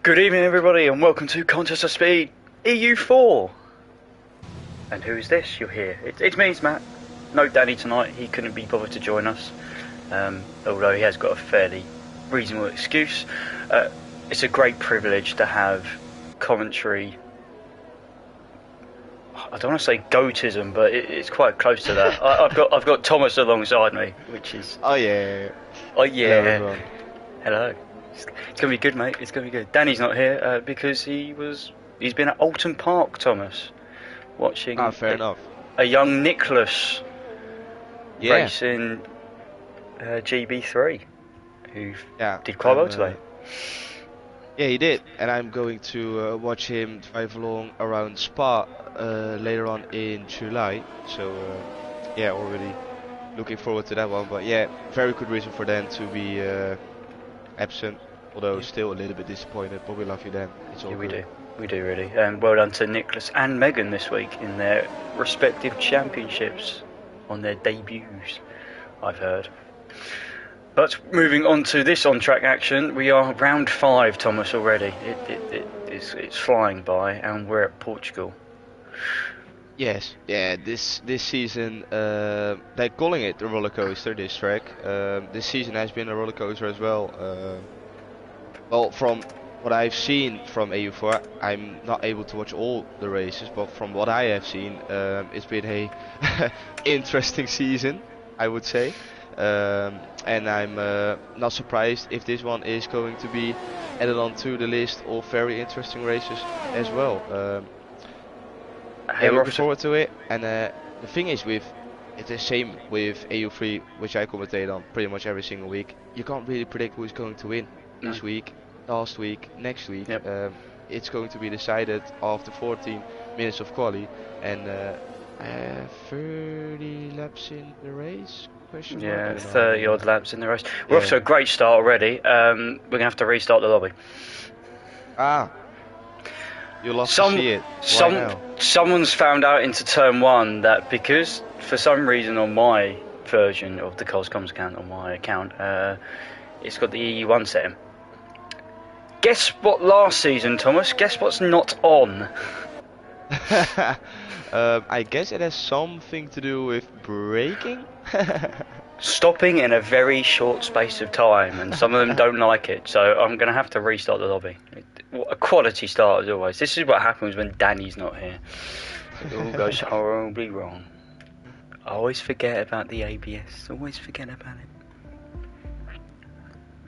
Good evening, everybody, and welcome to Contest of Speed EU4. And who is this? You're here. It's me, it's Matt. No Danny tonight. He couldn't be bothered to join us, although he has got a fairly reasonable excuse. It's a great privilege to have commentary. I don't want to say goatism, but it's quite close to that. I've got Thomas alongside me, which is oh yeah. Hello. Hello. It's gonna be good, mate. It's gonna be good. Danny's not here because he's been at Alton Park, Thomas, watching a young Nicholas race in GB3, who did quite well today. Yeah, he did, and I'm going to watch him drive along around Spa later on in July. So already looking forward to that one. But yeah, very good reason for Dan to be absent. Although still a little bit disappointed, but we love you, Dan. It's all good. We do really. And well done to Nicholas and Megan this week in their respective championships on their debuts, I've heard. But moving on to this on-track action, we are round 5, Thomas, already. It's flying by, and we're at Portugal. Yes, yeah. This season, they're calling it the roller coaster. This track. This season has been a roller coaster as well. Well, from what I've seen from EU4, I'm not able to watch all the races, but from what I have seen, it's been a interesting season, I would say. And I'm not surprised if this one is going to be added on to the list of very interesting races as well. I'm looking forward to it. And the thing is, it's the same with EU3, which I commentate on pretty much every single week. You can't really predict who's going to win this week, last week, next week. Yep. It's going to be decided after 14 minutes of quali and 30 laps in the race. 30 odd laps in the race. We're off to a great start already. We're going to have to restart the lobby. You'll have to see it. Someone's found out into turn 1 that because for some reason on my version of the Coscoms account, on my account, it's got the EU1 setting. Guess what last season, Thomas? Guess what's not on? I guess it has something to do with braking? Stopping in a very short space of time, and some of them don't like it, so I'm going to have to restart the lobby. A quality start as always. This is what happens when Danny's not here. It all goes horribly wrong. I always forget about the ABS. Always forget about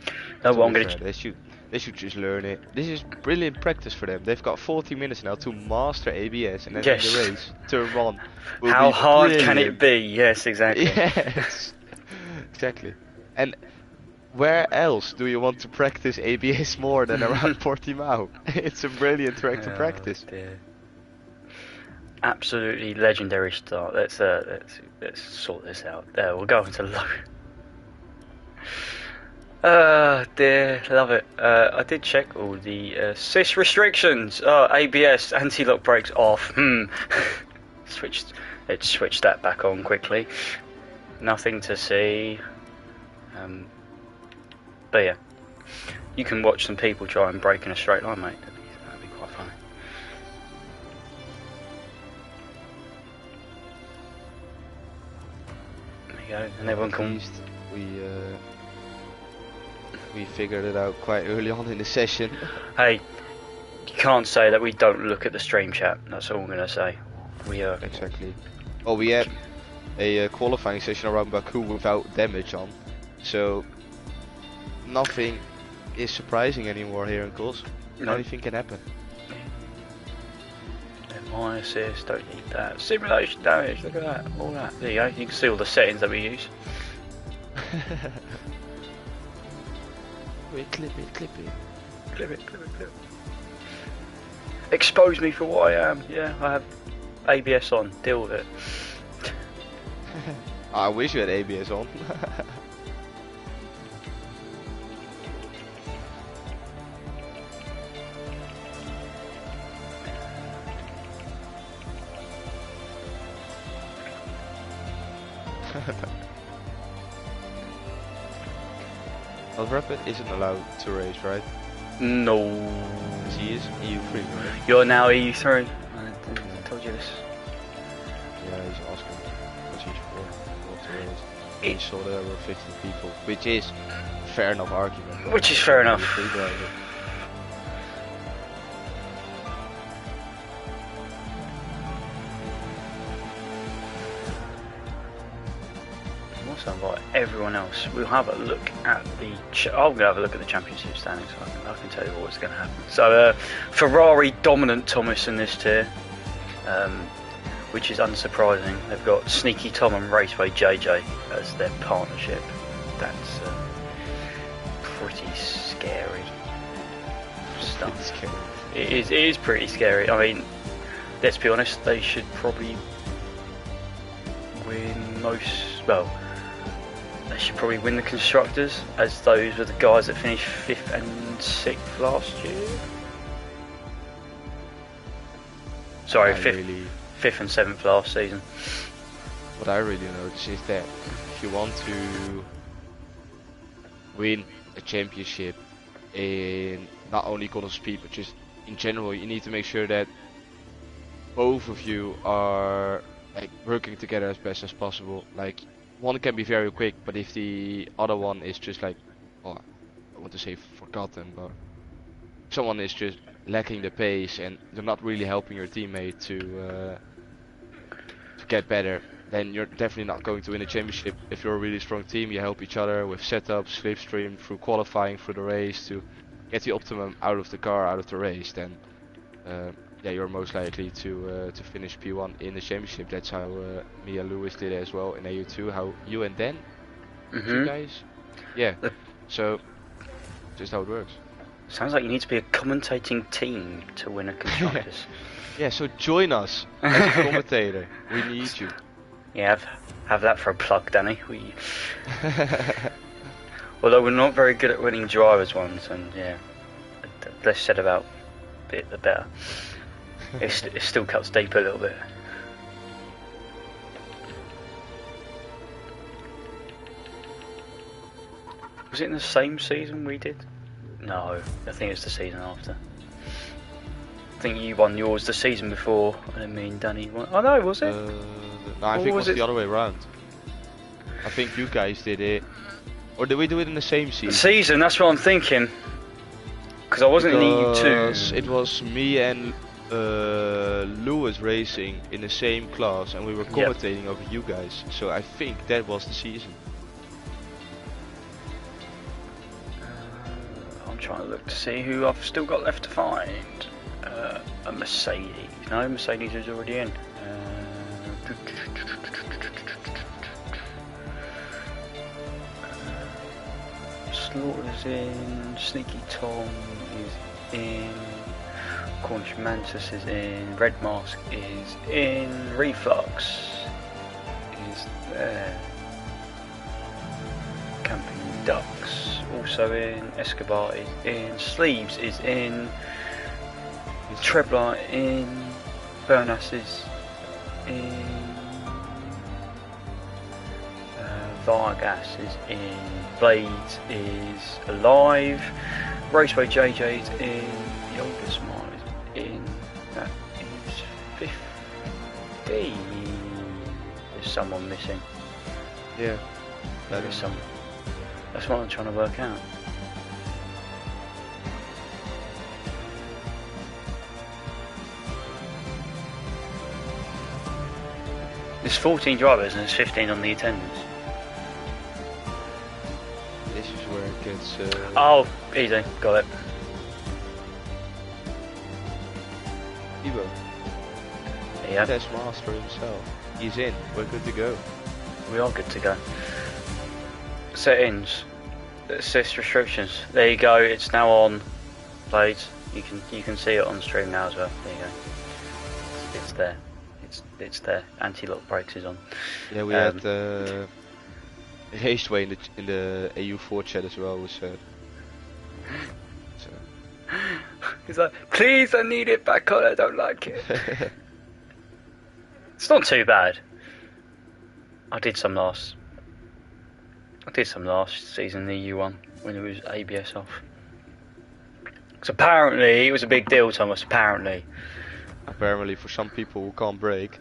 it. No, what I'm going to... They should just learn it. This is brilliant practice for them. They've got 40 minutes now to master ABS, and then in the race, turn 1. How hard can it be? Yes, exactly. Yes, exactly. And where else do you want to practice ABS more than around Portimao? It's a brilliant track to practice. Dear. Absolutely legendary start. Let's sort this out. There, we'll go into low. Dear, love it. I did check all the CIS restrictions. ABS, anti-lock brakes off. Let's switch that back on quickly. Nothing to see. But yeah, you can watch some people try and brake in a straight line, mate. That'd be quite funny. There you go, and everyone can. We figured it out quite early on in the session. Hey, you can't say that we don't look at the stream chat. That's all I'm gonna say. We are exactly. Well, we had a qualifying session around Baku without damage on, so nothing is surprising anymore here in Kos. No. Anything can happen. My assist, don't need that. Simulation damage, look at that, all that. There you go, you can see all the settings that we use. Clip it. Expose me for what I am. Yeah, I have ABS on, deal with it. I wish you had ABS on. Well, Rapid isn't allowed to race, right? No. He is EU3, right? You're now EU3. I told you this. Yeah, he's asking what he's for. He saw there were 50 people, which is a fair enough argument. Which is fair enough. Invite everyone else. We'll have a look at I'm going to have a look at the championship standings. So I can tell you what's going to happen. So Ferrari dominant Thomas in this tier, which is unsurprising. They've got Sneaky Tom and Raceway JJ as their partnership. That's pretty scary stuff. It is pretty scary. I mean, let's be honest. They should probably win they should probably win the constructors, as those were the guys that finished 5th and 6th last year. Sorry, 5th and 7th last season. What I really notice is that if you want to win a championship in not only Golden Speed but just in general, you need to make sure that both of you are like working together as best as possible. Like, one can be very quick, but if the other one is just like, well, I want to say forgotten, but someone is just lacking the pace and they're not really helping your teammate to get better, then you're definitely not going to win a championship. If you're a really strong team, you help each other with setups, slipstream, through qualifying, through the race to get the optimum out of the car, out of the race, then yeah, you're most likely to finish P1 in the championship. That's how me and Lewis did as well in AU2. How you and Dan, you guys, yeah. So just how it works. Sounds like you need to be a commentating team to win a constructors. Yeah, so join us as a commentator. We need you. Yeah, have that for a plug, Danny. Although we're not very good at winning drivers ones, and yeah, the less said about it, the better. It still cuts deep a little bit. Was it in the same season we did? No, I think it's the season after. I think you won yours the season before, and me and Danny won. Oh no, was it? No, I think it was the other way around. I think you guys did it, or did we do it in the same season? The season, that's what I'm thinking. Because I wasn't in EU2. It was me and Lewis racing in the same class, and we were commentating over you guys. So I think that was the season. I'm trying to look to see who I've still got left to find. A Mercedes. No, Mercedes is already in. Slaughter's in. Sneaky Tom is in. Cornish Mantis is in. Red Mask is in. Reflux is there. Camping Ducks also in. Escobar is in. Sleeves is in. Trebler in. Bernas is in. Vargas is in. Blades is alive. Raceway JJ is in. The oldest Smart is in. That is 50. There's someone missing. Yeah. There is someone. That's what I'm trying to work out. There's 14 drivers and there's 15 on the attendance. This is where it gets... Oh, easy, got it. Evo. Yeah. Test master himself. He's in. We're good to go. We are good to go. Settings. Assist restrictions. There you go. It's now on. Blades. You can see it on stream now as well. There you go. It's there. It's there. Anti-lock brakes is on. Yeah, we had Raceway in the EU4 chat as well. Was said. So. He's like, please, I need it back on. I don't like it. It's not too bad. I did some last season, the EU1, when it was ABS off. Because apparently it was a big deal, Thomas. Apparently. Apparently, for some people who can't brake,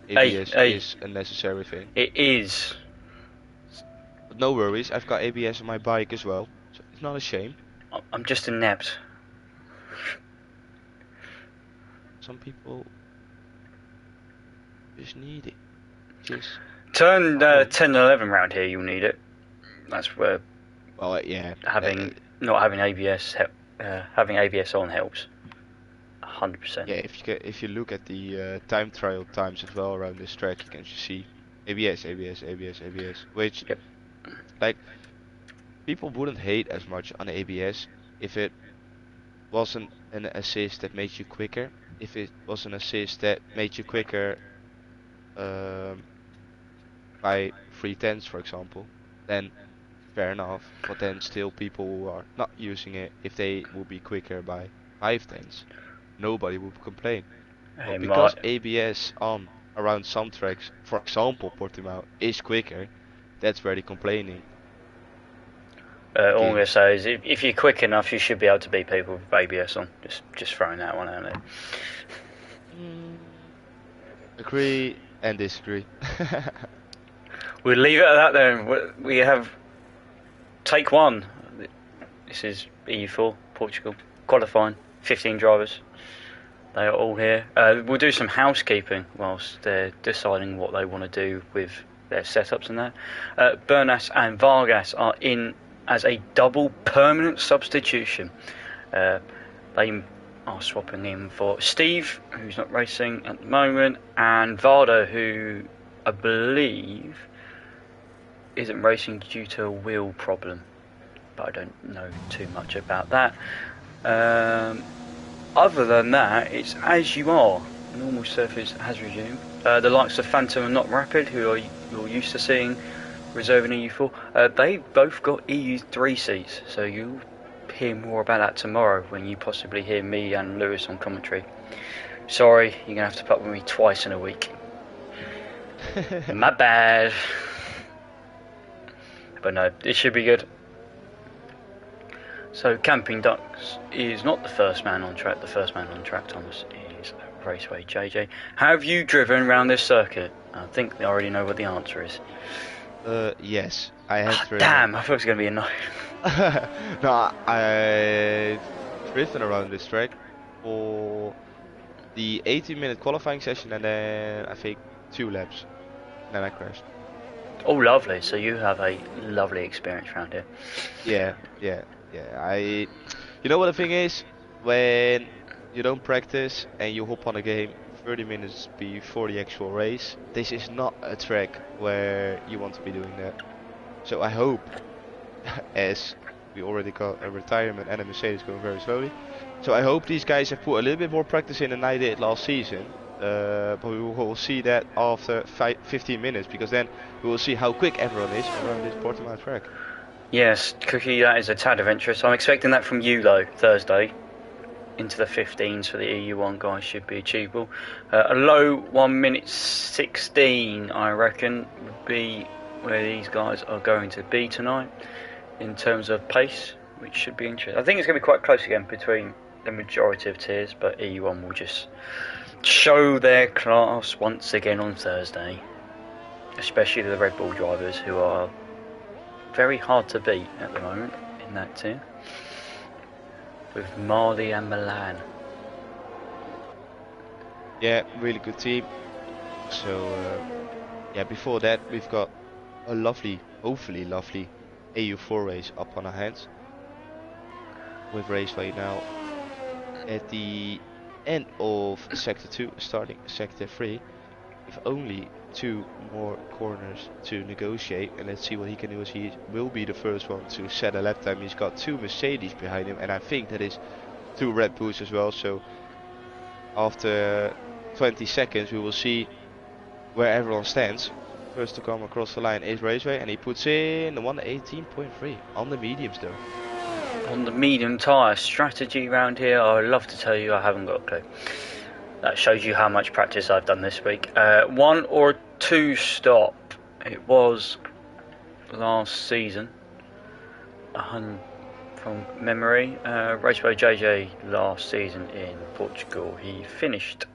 ABS is a necessary thing. It is. But no worries, I've got ABS on my bike as well, so it's not a shame. I'm just inept. Some people just need it. Just turn 10 and 11 round here, you'll need it. That's where. Well, yeah. Not having ABS having ABS on helps. 100%. Yeah, if you look at the time trial times as well around this track, you can just see ABS, which like people wouldn't hate as much on ABS if it wasn't an assist that made you quicker. If it was an assist that made you quicker by 3/10, for example, then fair enough. But then still, people who are not using it, if they would be quicker by 5/10, nobody would complain. But because ABS on around some tracks, for example Portimao, is quicker, that's where they're complaining. All I'm going to say is if you're quick enough, you should be able to beat people with ABS on. Just throwing that one out there. Agree and disagree. We'll leave it at that then. We have take one. This is EU4 Portugal qualifying. 15 drivers. They are all here. We'll do some housekeeping whilst they're deciding what they want to do with their setups and that. Bernas and Vargas are in as a double permanent substitution. They are swapping in for Steve, who's not racing at the moment, and Vardo, who I believe isn't racing due to a wheel problem, but I don't know too much about that. Other than that, it's as you are. Normal surface has resumed. The likes of Phantom and Not Rapid, who you're used to seeing reserving EU4, they've both got EU3 seats, so you'll hear more about that tomorrow when you possibly hear me and Lewis on commentary. Sorry, you're going to have to put up with me twice in a week. My bad. But no, it should be good. So Camping Ducks is not the first man on track. The first man on track, Thomas, is Raceway JJ. Have you driven around this circuit? I think they already know what the answer is. Yes, I have driven. Damn, I thought it was going to be annoying. No, I've driven around this track for the 18-minute qualifying session and then I think 2 laps. And then I crashed. Oh, lovely. So you have a lovely experience around here. Yeah. You know what the thing is? When you don't practice and you hop on a game 30 minutes before the actual race, this is not a track where you want to be doing that. So I hope, as we already got a retirement and a Mercedes going very slowly, so I hope these guys have put a little bit more practice in than I did last season. But we will see that after 15 minutes, because then we will see how quick everyone is around this Portimao track. Yes, Cookie, that is a tad of interest. I'm expecting that from you, though, Thursday. Into the 15s for the EU1 guys should be achievable. A low 1 minute 16, I reckon, would be where these guys are going to be tonight in terms of pace, which should be interesting. I think it's going to be quite close again between the majority of tiers, but EU1 will just show their class once again on Thursday, especially the Red Bull drivers, who are very hard to beat at the moment in that tier, with Marley and Milan. Yeah, really good team. So yeah, before that we've got a lovely, hopefully lovely EU4 race up on our hands, with Raceway now at the end of Sector 2, starting Sector 3, with only 2 more corners to negotiate, and let's see what he can do, as he will be the first one to set a lap time. He's got 2 Mercedes behind him, and I think that is 2 Red Bulls as well, so after 20 seconds we will see where everyone stands. First to come across the line is Raceway, and he puts in the 118.3 on the mediums though. On the medium tyre strategy round here, I would love to tell you I haven't got a clue. That shows you how much practice I've done this week. 1 or 2 stop. It was last season. from memory. Race by JJ last season in Portugal. He finished.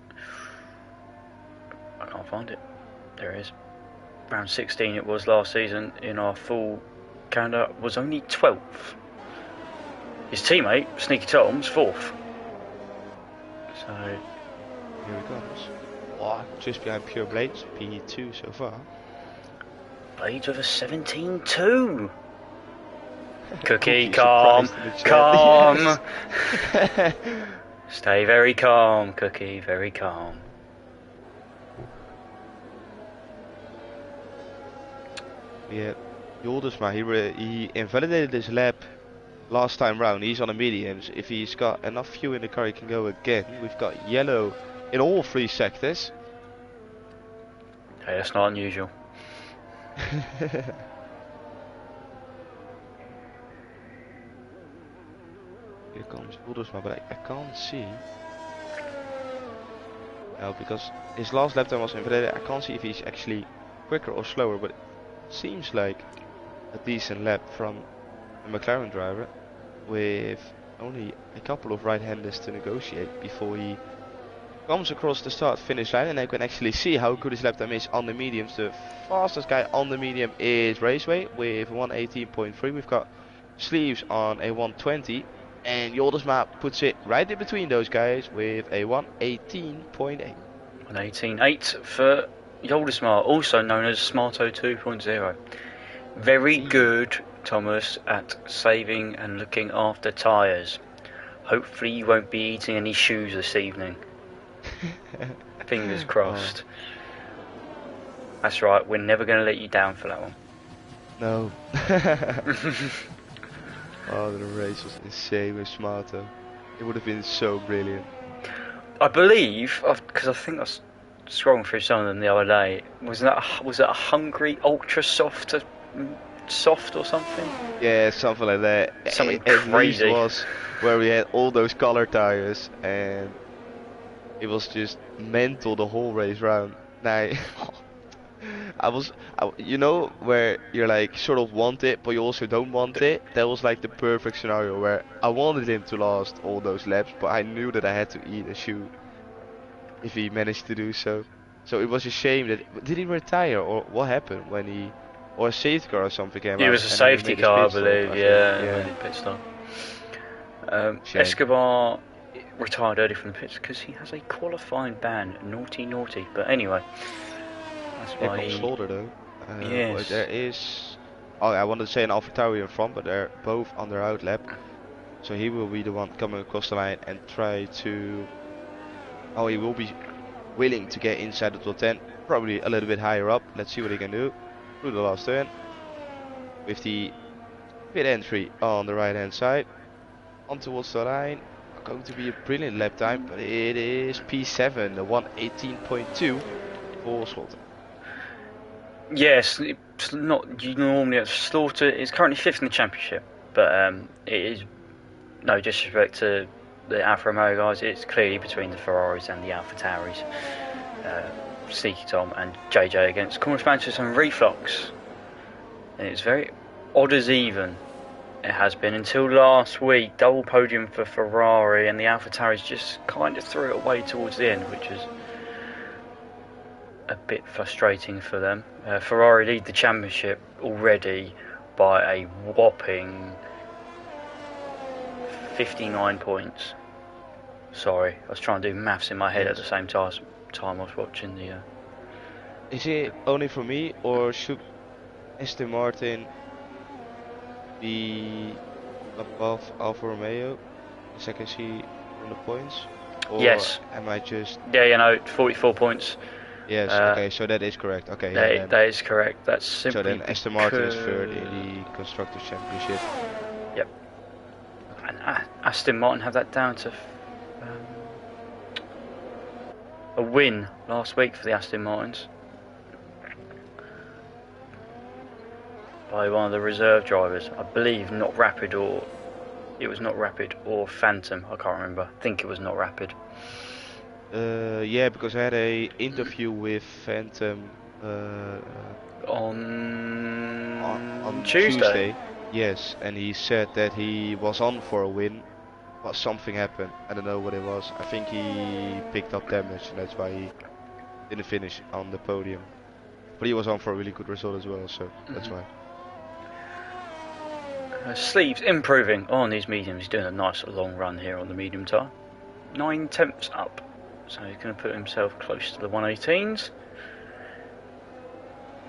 I can't find it. There it is. Round 16 it was last season in our full calendar. Was only 12th. His teammate, Sneaky Tom's 4th. So here he comes. Oh, just behind Pure Blades, P2 so far. Blades with a 17.2. Cookie, calm. Calm. Yes. Stay very calm, Cookie, very calm. Yeah, Joldesma, he invalidated his lap last time round. He's on the mediums. If he's got enough fuel in the car, he can go again. We've got yellow in all 3 sectors. Hey, that's not unusual. Here comes Joldesma, but I can't see. No, because his last lap time was invalidated. I can't see if he's actually quicker or slower, but seems like a decent lap from a McLaren driver with only a couple of right-handers to negotiate before he comes across the start-finish line, and I can actually see how good his lap time is on the mediums. The fastest guy on the medium is Raceway with 118.3. We've got Sleeves on a 120, and Joldesma puts it right in between those guys with a 118.8. 118.8 for Joldesma, also known as Smarto 2.0. Very good, Thomas, at saving and looking after tyres. Hopefully you won't be eating any shoes this evening. Fingers crossed. Oh. That's right, we're never going to let you down for that one. No. Oh, the race was insane with Smarto. It would have been so brilliant. I believe, because I think I was scrolling through some of them the other day, was it a Hungary Ultra Soft or something? Yeah, something like that. Something crazy. It was where we had all those color tires, and it was just mental the whole race round. Now, you know, where you're like sort of want it, but you also don't want it. That was like the perfect scenario where I wanted him to last all those laps, but I knew that I had to eat a shoe if he managed to do so. So it was a shame that did he retire or what happened when he, or a safety car or something came out? It was a safety car, I believe. Yeah, pit stop. Escobar retired early from the pits because he has a qualifying ban. Naughty. But anyway, that's why he... Slaughter though. Yes. There is... Oh, I wanted to say an AlphaTauri in front, but they're both on their out lap. So he will be the one coming across the line and try to... Oh, he will be willing to get inside the top 10. Probably a little bit higher up. Let's see what he can do. Through the last turn. With the pit entry on the right hand side. On towards the line. Going to be a brilliant lap time, but it is P7, the 118.2 for Slaughter. Yes, it's not. You normally have Slaughter is currently 5th in the championship, but it is no disrespect to the Alfa Romeo guys. It's clearly between the Ferraris and the AlphaTauris. Sneaky Tom and JJ against Cornish Manchester and Reflux, and it's very odd as even. It has been until last week. Double podium for Ferrari, and the AlphaTauris just kind of threw it away towards the end, which is a bit frustrating for them. Ferrari lead the championship already by a whopping 59 points. Sorry, I was trying to do maths in my head at the same time I was watching the... Is it only for me, or should Aston Martin be above Alfa Romeo, as I can see on the points? Or yes. Am I just... Yeah, 44 points. Yes, okay, so that is correct. Okay, that is correct. That's simply... So then Aston Martin is third in the Constructors' Championship. Yep. And Aston Martin have that down to a win last week for the Aston Martins. By one of the reserve drivers, I believe not Rapid, or it was not Rapid or Phantom, I can't remember. I think it was not Rapid. Yeah, because I had a interview with Phantom on Tuesday. Yes, and he said that he was on for a win, but something happened. I don't know what it was. I think he picked up damage, and that's why he didn't finish on the podium. But he was on for a really good result as well, so that's why. Sleeves improving on these mediums. He's doing a nice long run here on the medium tire. 9/10 up, so he's going to put himself close to the 118s.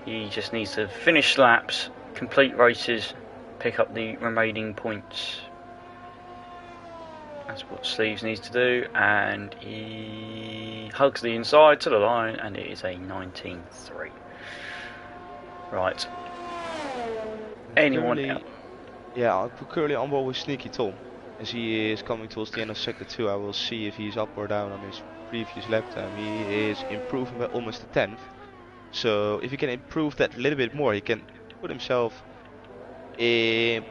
He just needs to finish laps, complete races, pick up the remaining points. That's what Sleeves needs to do, and he hugs the inside to the line, and it is a 19.3. Right. Anyone else? Yeah, I'm currently on board with Sneaky Tom. As he is coming towards the end of sector 2, I will see if he's up or down on his previous lap time. He is improving by almost a tenth. So if he can improve that a little bit more, he can put himself in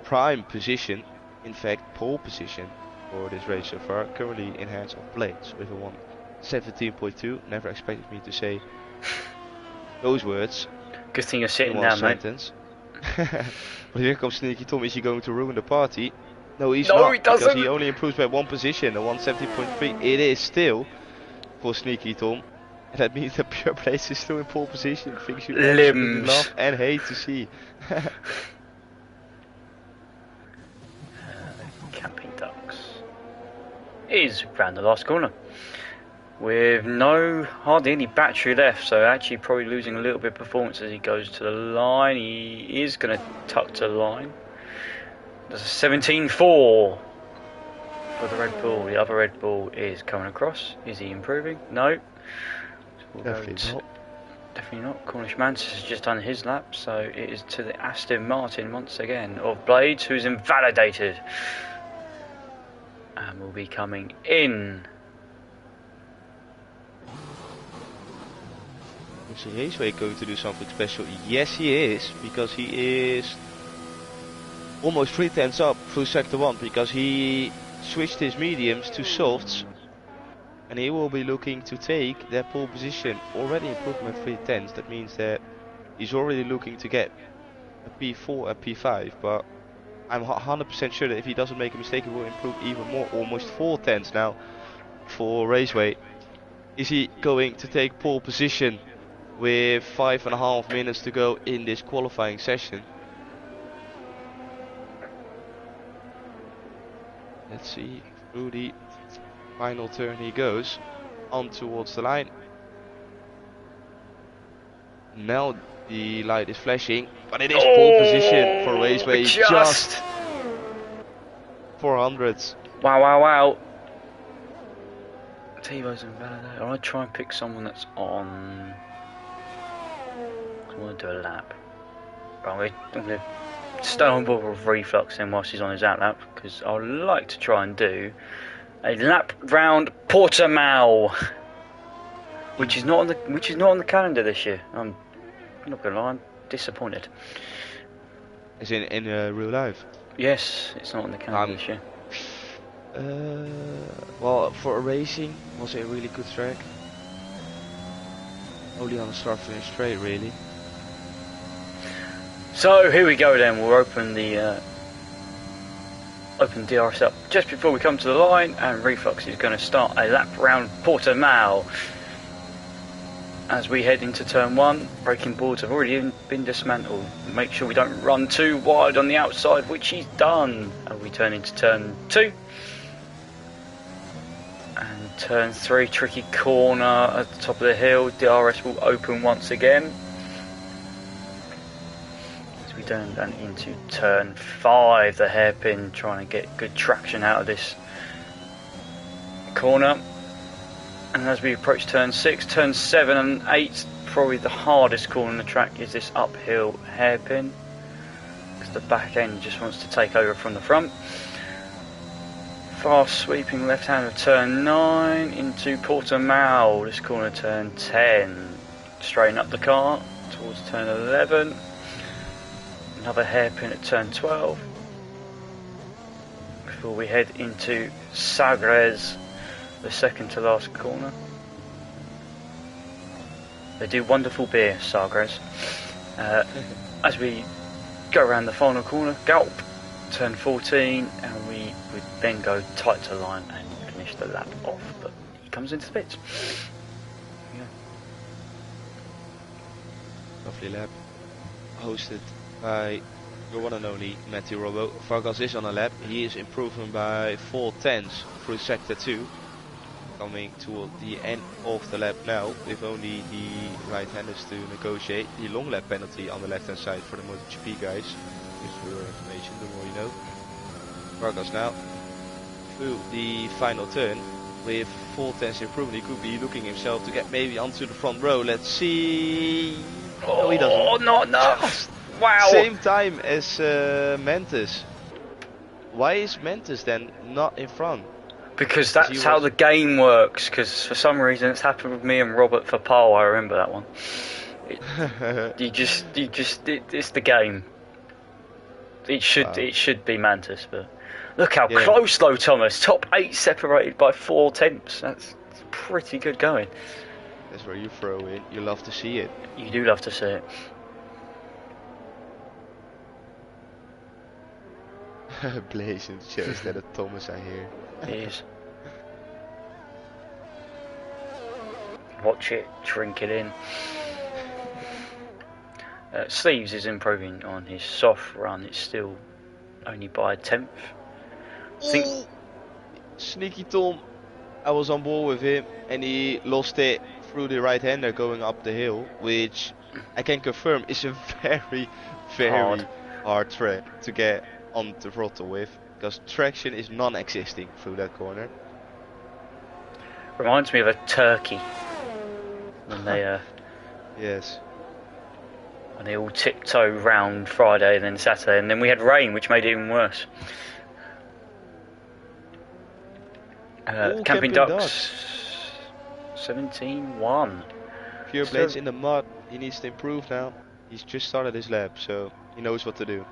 prime position, in fact pole position for this race so far. Currently in hands of Blades with a 1:17.2. Never expected me to say those words. Good thing you're sitting down, sentence. But here comes Sneaky Tom. Is he going to ruin the party? No, he's not. No, he doesn't. Because he only improves by one position, a 1:17.3. It is still for Sneaky Tom. And that means that Pure Blaze is still in pole position. Things you absolutely love and hate to see. Camping Ducks is round the last corner with hardly any battery left, so actually probably losing a little bit of performance as he goes to the line. He is going to tuck to the line. There's a 17.4 for the Red Bull. The other Red Bull is coming across. Is he improving? No. Definitely not. Definitely not. Cornish Mantis has just done his lap, so it is to the Aston Martin once again of Blades, who's invalidated and will be coming in. Is Raceway going to do something special? Yes, he is, because he is almost 3/10 up through sector 1, because he switched his mediums to softs, and he will be looking to take that pole position. Already improved by 3/10. That means that he's already looking to get a P4 and P5, but I'm 100% sure that if he doesn't make a mistake, he will improve even more. Almost 4/10 now for Raceway. Is he going to take pole position with 5.5 minutes to go in this qualifying session? Let's see. Through the final turn he goes on towards the line. Now the light is flashing, but it is pole position for Raceway. Just 400s. Wow. T-Bo's invalidated. I'll try and pick someone that's on. I want to do a lap. I'm going to stay on board with Reflux then whilst he's on his out lap, because I would like to try and do a lap round Portimao, which is not on the calendar this year. I'm not going to lie, I'm disappointed. Is in real life? Yes, it's not on the calendar this year. Well, for a racing, was it a really good track? Only on a start finish straight, really. So here we go then. We'll open the DRS up just before we come to the line, and Reflux is going to start a lap round Portimao. As we head into turn 1, braking boards have already been dismantled. Make sure we don't run too wide on the outside, which he's done. And we turn into turn 2. And turn 3, tricky corner at the top of the hill. DRS will open once again. As we turn down into turn 5, the hairpin, trying to get good traction out of this corner. And as we approach turn 6, turn 7 and 8, probably the hardest corner on the track is this uphill hairpin, because the back end just wants to take over from the front. Fast sweeping left hand of turn 9 into Portimao. This corner turn 10. Straighten up the car towards turn 11. Another hairpin at turn 12. Before we head into Sagres, the second to last corner. They do wonderful beer, Sagres. As we go around the final corner, gallop, turn 14, and we would then go tight to line and finish the lap off. But he comes into the pits. Yeah. Lovely lap, hosted by your one and only Matthew Robbo. Vargas is on a lap. He is improving by 4/10 through sector 2. Coming toward the end of the lap now, with only the right-handers to negotiate the long lap penalty on the left-hand side for the MotoGP guys. Just for your information, the more you know. Vargas now through the final turn with 4/10 improvement. He could be looking himself to get maybe onto the front row. Let's see. Oh, no, he doesn't. Oh, not enough. Wow. Same time as Mentis. Why is Mentis then not in front? Because that's how the game works. Because for some reason it's happened with me and Robert for pole. I remember that one. It's the game. It should be Mantis, but look how close though, Thomas. Top 8 separated by 4/10. That's pretty good going. That's where you throw in. You love to see it. You do love to see it. Blazing shows that a Thomas I hear. It is. Watch it, drink it in. Sleeves is improving on his soft run. It's still only by 1/10. Sneaky Tom. I was on board with him and he lost it through the right hander going up the hill, which I can confirm is a very hard track to get on the throttle with, because traction is non-existing through that corner. Reminds me of a turkey when they yes, when they all tiptoe round Friday and then Saturday, and then we had rain, which made it even worse. Camping Ducks 17-1. Pure Blades in the mud. He needs to improve now. He's just started his lap, so he knows what to do.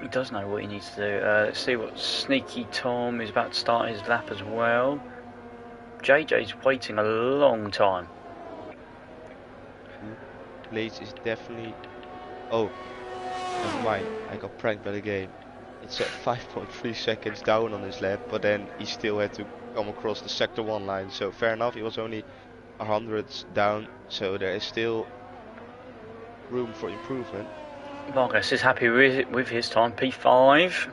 He does know what he needs to do. Let's see what Sneaky Tom is about to start his lap as well. JJ's waiting a long time. Blades is definitely... Oh, never mind. I got pranked by the game. It's at 5.3 seconds down on his lap, but then he still had to come across the sector 1 line. So fair enough, he was only 100 down, so there is still room for improvement. Vargas is happy with his time, P5.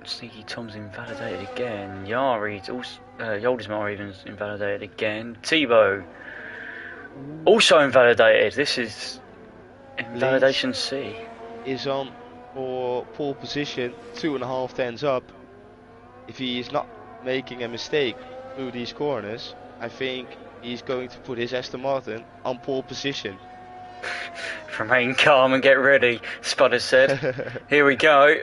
Sneaky Tom's invalidated again. Yari's also, Yoldis Marivan's invalidated again. Tebow also invalidated. This is invalidation C. Is on for pole position, 2.5 tenths up. If he is not making a mistake through these corners, I think he's going to put his Aston Martin on pole position. Remain calm and get ready, Spud has said. Here we go.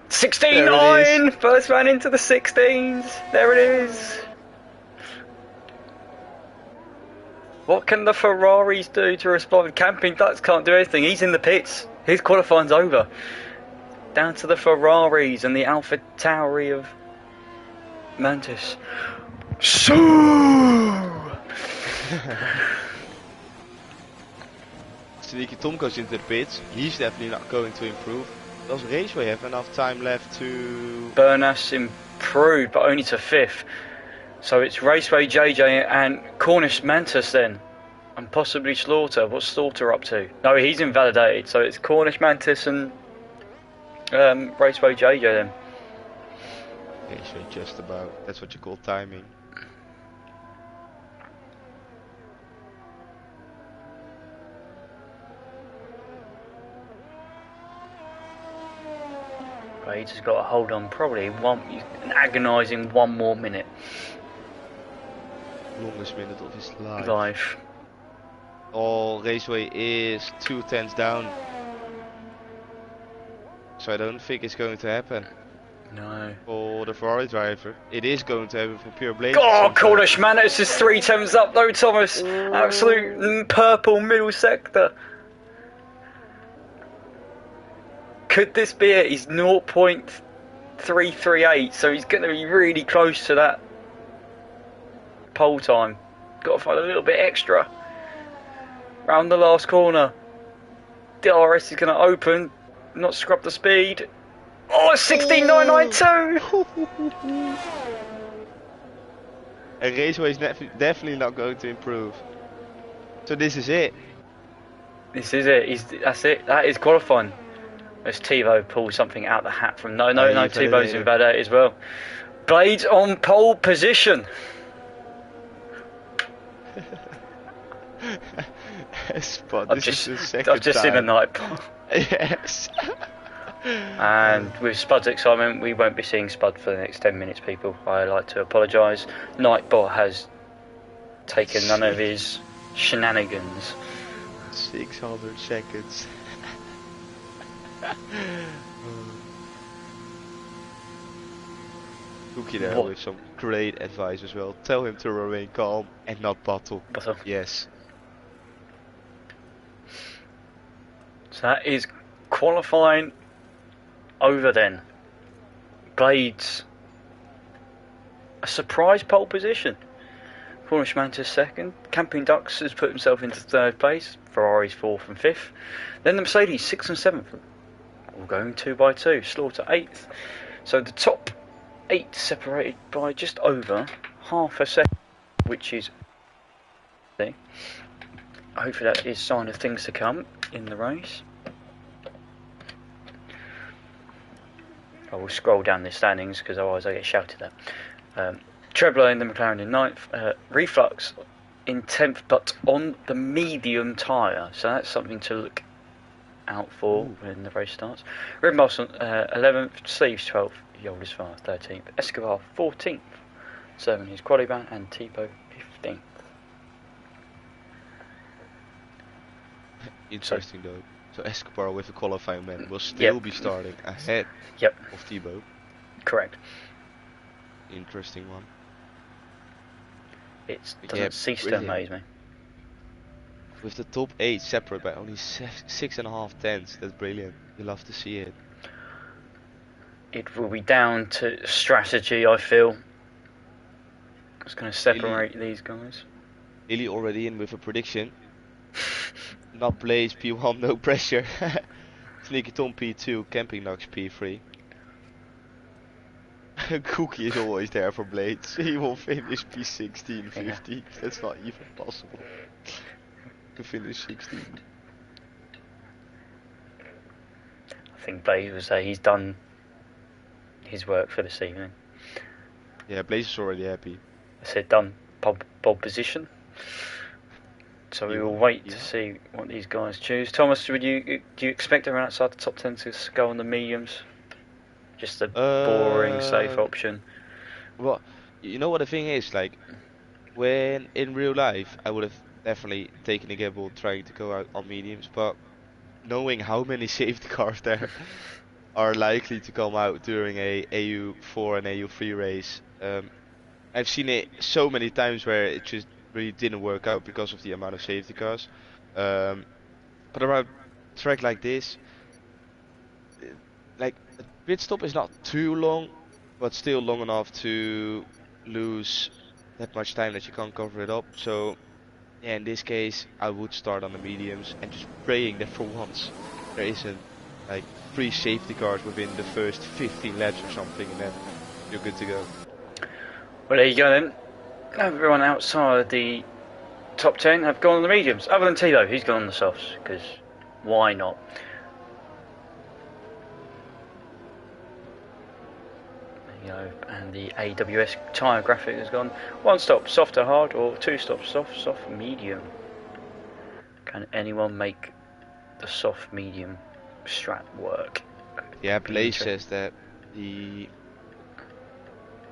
16-9! First man into the 16s. There it is. What can the Ferraris do to respond? Camping Ducks can't do anything. He's in the pits. His qualifying's over. Down to the Ferraris and the Alpha Tauri of Mantis. So Sneaky Tom goes into the pits. He's definitely not going to improve. Does Raceway have enough time left to... Bernas improved, but only to 5th. So it's Raceway JJ and Cornish Mantis then. And possibly Slaughter. What's Slaughter up to? No, he's invalidated. So it's Cornish Mantis and Raceway JJ then. Raceway just about. That's what you call timing. He just got to hold on probably an agonising 1 more minute. Longest minute of his life. Oh, Raceway is 2 tenths down. So I don't think it's going to happen. No. For the Ferrari driver. It is going to happen for Pure Blade. Oh, Cornish Mantis is 3 tenths up though, Thomas. Ooh. Absolute purple middle sector. Could this be it? He's 0.338, so he's going to be really close to that pole time. Got to find a little bit extra. Round the last corner. DRS is going to open. Not scrub the speed. Oh, 16.992! And Raceway is definitely not going to improve. So this is it. This is it. That's it. That is qualifying. As Thibaut pulls something out the hat from... No, Thibaut's invalidated as well. Blades on pole position. Spot. I've just seen a night ball. Yes. And with Spud's excitement, we won't be seeing Spud for the next 10 minutes, people. I like to apologise. Nightbot has taken none of his shenanigans. 600 seconds. Cookie there with some great advice as well. Tell him to remain calm and not battle. Yes. So that is qualifying over then. Blades, a surprise pole position. Cornish Mantis second. Camping Ducks has put himself into third place. Ferrari's fourth and fifth. Then the Mercedes 6th and 7th. All going 2 by 2. Slaughter 8th. So the top 8 separated by just over half a second, which is... Hopefully that is a sign of things to come in the race. I will scroll down the standings because otherwise I get shouted at. Trebler in the McLaren in 9th, Reflux in 10th but on the medium tyre, so that's something to look out for when the race starts. Red Moss 11th, Sleeves 12th, Yolders 13th, Escobar 14th, serving his quality ban, and Tipo 15th. Interesting though. So Escobar with a qualifying man will still be starting ahead of Thibaut. Correct. Interesting one. It doesn't cease to amaze me. With the top 8 separate by only 6.5 tenths, that's brilliant. You love to see it. It will be down to strategy, I feel. It's going to separate these guys. Lily already in with a prediction. Not Blaze P1, no pressure. Sneaky Tom P2, Camping Knox P3. Cookie is always there for Blades. He will finish P16, 15. Yeah. That's not even possible. To finish 16. I think Blaze will say he's done his work for this evening. Yeah, Blaze is already happy. I said done. Pole position. So we will wait to see what these guys choose. Thomas, do you expect everyone outside the top 10 to go on the mediums? Just a boring, safe option. Well, you know what the thing is, like, when in real life, I would have definitely taken a gamble trying to go out on mediums, but knowing how many safety cars there are likely to come out during a EU4 and EU3 race, I've seen it so many times where it just really didn't work out because of the amount of safety cars. But around a track like this, like, a pit stop is not too long, but still long enough to lose that much time that you can't cover it up. So yeah, in this case I would start on the mediums and just praying that for once there isn't like 3 safety cars within the first 15 laps or something, and then you're good to go. Well, there you go then. Everyone outside the top 10 have gone on the mediums, other than Tilo. He's gone on the softs, because why not? There you go, and the AWS tyre graphic has gone 1 stop soft to hard, or 2 stops soft medium. Can anyone make the soft medium strat work? Yeah, Blaze says that the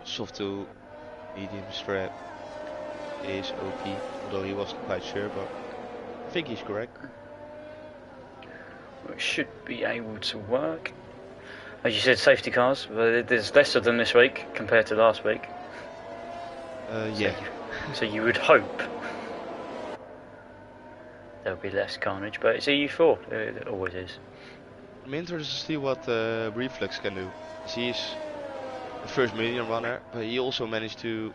soft to medium strat is OP, although he wasn't quite sure, but I think he's correct. Well, it should be able to work. As you said, safety cars, but there's less of them this week compared to last week. Yeah. So you would hope there'll be less carnage, but it's EU4, it always is. I'm interested to see what Reflex can do. He's the first medium runner, but he also managed to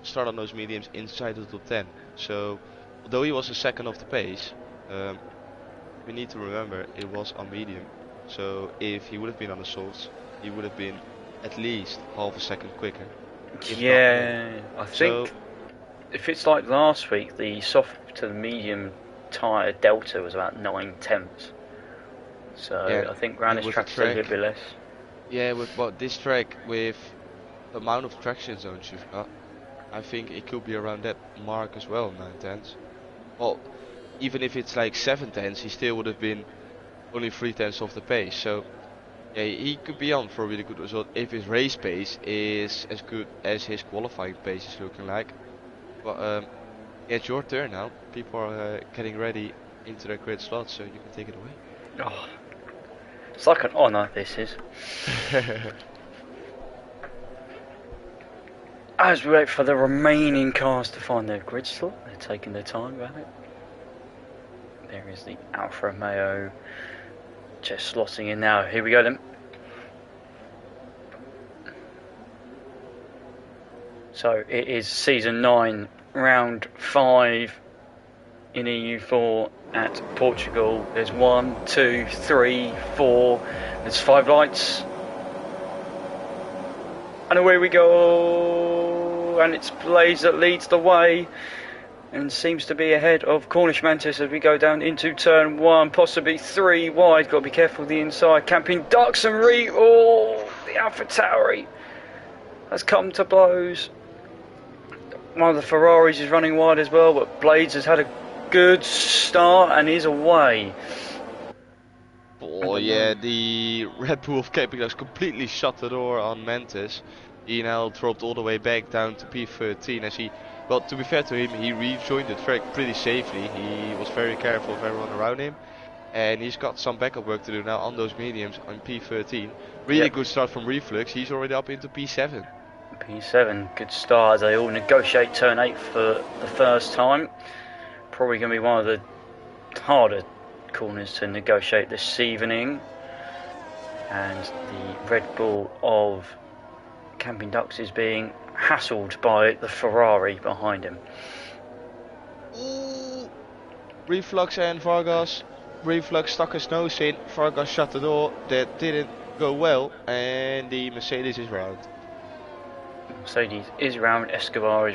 start on those mediums inside the top 10. So, although he was a second off the pace, we need to remember it was on medium. So, if he would have been on the softs, he would have been at least half a second quicker. Yeah, I think if it's like last week, the soft to the medium tyre delta was about 9/10. So yeah, I think around this track's a little bit less. Yeah, with this track, with the amount of traction zones you've got, I think it could be around that mark as well, 9/10. Well, even if it's like 7/10, he still would have been only 3/10 off the pace. So yeah, he could be on for a really good result if his race pace is as good as his qualifying pace is looking like. But yeah, it's your turn now. People are getting ready into their grid slot, so you can take it away. Oh, it's like an honour, this is. As we wait for the remaining cars to find their grid slot, they're taking their time about it. There is the Alfa Romeo just slotting in now. Here we go then. So it is season 9, round 5 in EU4 at Portugal. There's 1, 2, 3, 4. There's 5 lights. And away we go. And it's Blaze that leads the way and seems to be ahead of Cornish Mantis as we go down into turn 1, possibly 3 wide. Got to be careful of the inside. Camping Ducks and the Alpha Tauri has come to blows. One of the Ferraris is running wide as well, but Blades has had a good start and is away. Oh yeah, the Red Bull of Camping Ducks completely shut the door on Mantis. He now dropped all the way back down to P13 as he, well, to be fair to him, he rejoined the track pretty safely. He was very careful of everyone around him, and he's got some backup work to do now on those mediums on P13. Really good start from Reflux. He's already up into P7. P7, good start as they all negotiate turn 8 for the first time. Probably going to be one of the harder corners to negotiate this evening. And the Red Bull of Camping Ducks is being hassled by the Ferrari behind him. Ooh. Reflux and Vargas. Reflux stuck his nose in. Vargas shut the door. That didn't go well, and the Mercedes is round. Mercedes is round. Escobar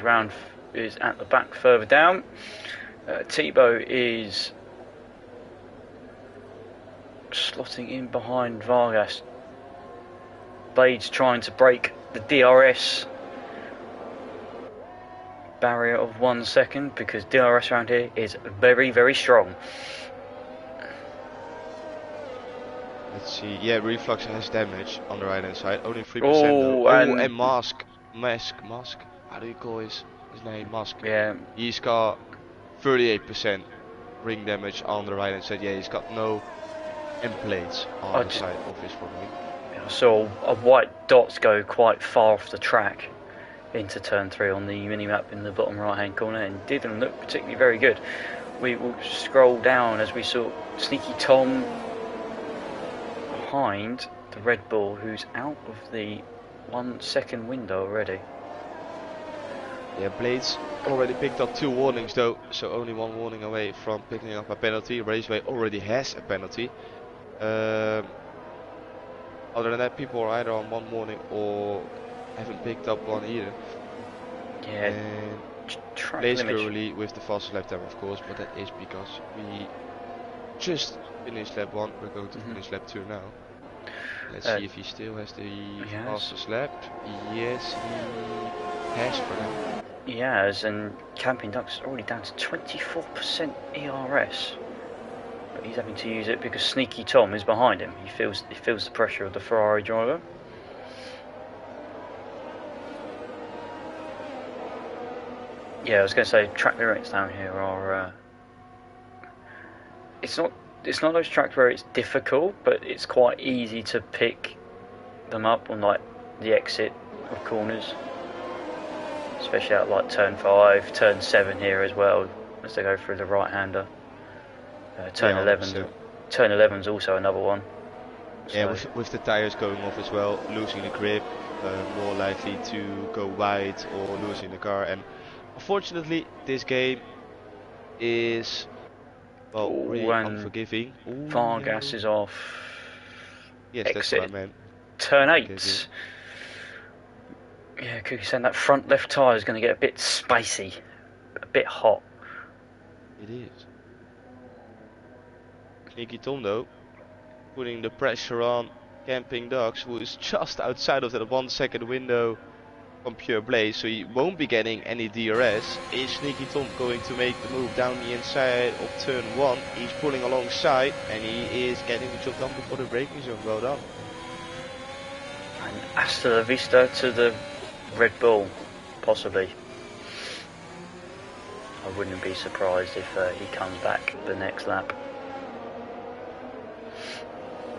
is at the back further down. Thibaut is slotting in behind Vargas. Blades trying to break the DRS barrier of 1 second because DRS around here is very, very strong. Let's see. Yeah, Reflux has damage on the right hand side. Only 3%. Oh, and Mask. How do you call his name? Mask. Yeah. He's got 38% ring damage on the right hand side. Yeah, he's got no end plates on the side of his front wing. I saw a white dot go quite far off the track into turn 3 on the minimap in the bottom right hand corner and didn't look particularly very good. We will scroll down as we saw Sneaky Tom behind the Red Bull, who's out of the 1 second window already. Yeah, Blades already picked up 2 warnings though, so only 1 warning away from picking up a penalty. Raceway already has a penalty. Other than that, people are either on 1 warning or haven't picked up 1 either. Yeah. And Blades currently with the fastest lap time, of course, but that is because we just finished lap 1. We're going to finish lap 2 now. Let's see if he still has the fastest lap. Yes, he has for now. He has, and Camping Ducks already down to 24% ERS. But he's having to use it because Sneaky Tom is behind him. He feels the pressure of the Ferrari driver. Yeah, I was going to say track lyrics down here are. It's not those tracks where it's difficult, but it's quite easy to pick them up on like the exit of corners, especially out like turn 5, turn 7 here as well as they go through the right-hander. Turn 11's also another one. So. Yeah, with the tires going off as well, losing the grip. more likely to go wide or losing the car. And unfortunately, this game is, well, really unforgiving. Vargas is off. Yes, exit. That's what I meant. Turn 8. Yeah, Cookie saying that front left tyre is going to get a bit spicy, a bit hot. It is. Sneaky Tom, though, putting the pressure on Camping Ducks, who is just outside of that 1 second window from Pure Blaze, so he won't be getting any DRS. Is Sneaky Tom going to make the move down the inside of turn 1? He's pulling alongside, and he is getting the job done before the braking zone. Well done. And hasta la vista to the Red Bull, possibly. I wouldn't be surprised if he comes back the next lap.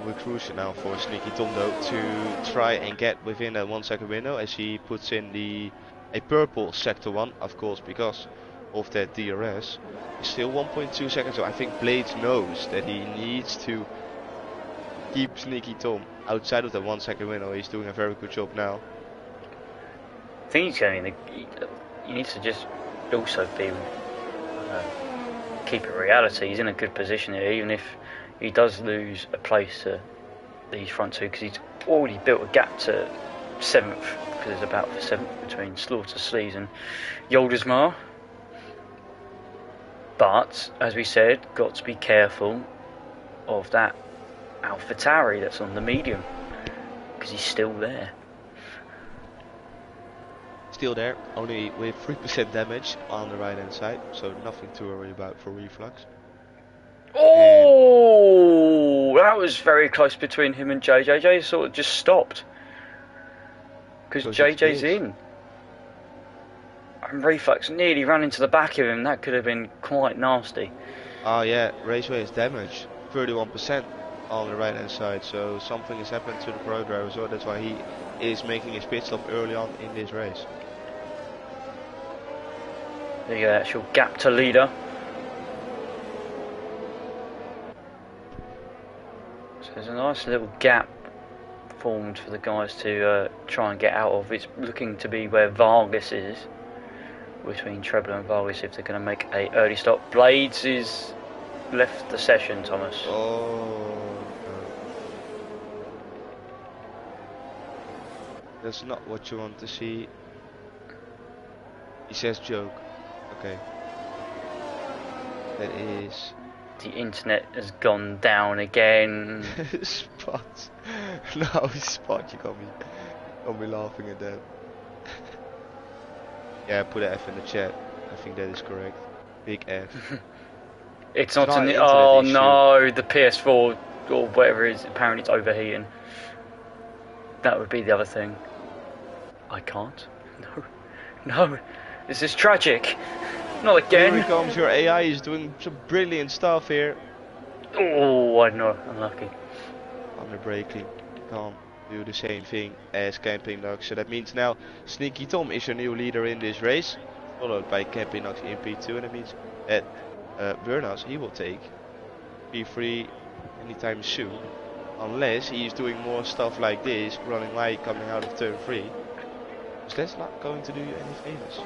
We're crucial now for Sneaky Tom, though, to try and get within that 1 second window as he puts in a purple sector 1, of course, because of that DRS. It's still 1.2 seconds, so I think Blades knows that he needs to keep Sneaky Tom outside of the 1 second window. He's doing a very good job now. I think he's going to, he needs to just also be keep it reality. He's in a good position here, even if he does lose a place to these front two, because he's already built a gap to 7th, because it's about for 7th between Slaughter, Sleaze and Yoldesmar. But, as we said, got to be careful of that AlphaTauri that's on the medium, because he's still there. Still there, only with 3% damage on the right hand side, so nothing to worry about for Reflux. Oh, that was very close between him and JJ. JJ sort of just stopped because JJ's in. And Reflux nearly ran into the back of him. That could have been quite nasty. Oh yeah, Raceway is damaged, 31% on the right hand side, so something has happened to the pro driver, so that's why he is making his pit stop early on in this race. The actual gap to leader. So there's a nice little gap formed for the guys to try and get out of. It's looking to be where Vargas is, between Trebler and Vargas, if they're going to make a early stop. Blades is left the session, Thomas. Oh, that's not what you want to see. He says joke. Okay. That is... The internet has gone down again. Spot. No, Spot, you got me laughing at that. Yeah, put an F in the chat. I think that is correct. Big F. It's not an internet oh issue. No, the PS4 or whatever it is, apparently it's overheating. That would be the other thing. I can't. No. This is tragic. Not again. Here comes your AI is doing some brilliant stuff here. Oh, I know. Unlucky. Under braking. Can't do the same thing as Camping Ducks. So that means now Sneaky Tom is your new leader in this race, followed by Camping Ducks in P2, and that means that Burnhouse, he will take P3 anytime soon, unless he is doing more stuff like this, running wide coming out of turn 3. Because that's not going to do you any favors.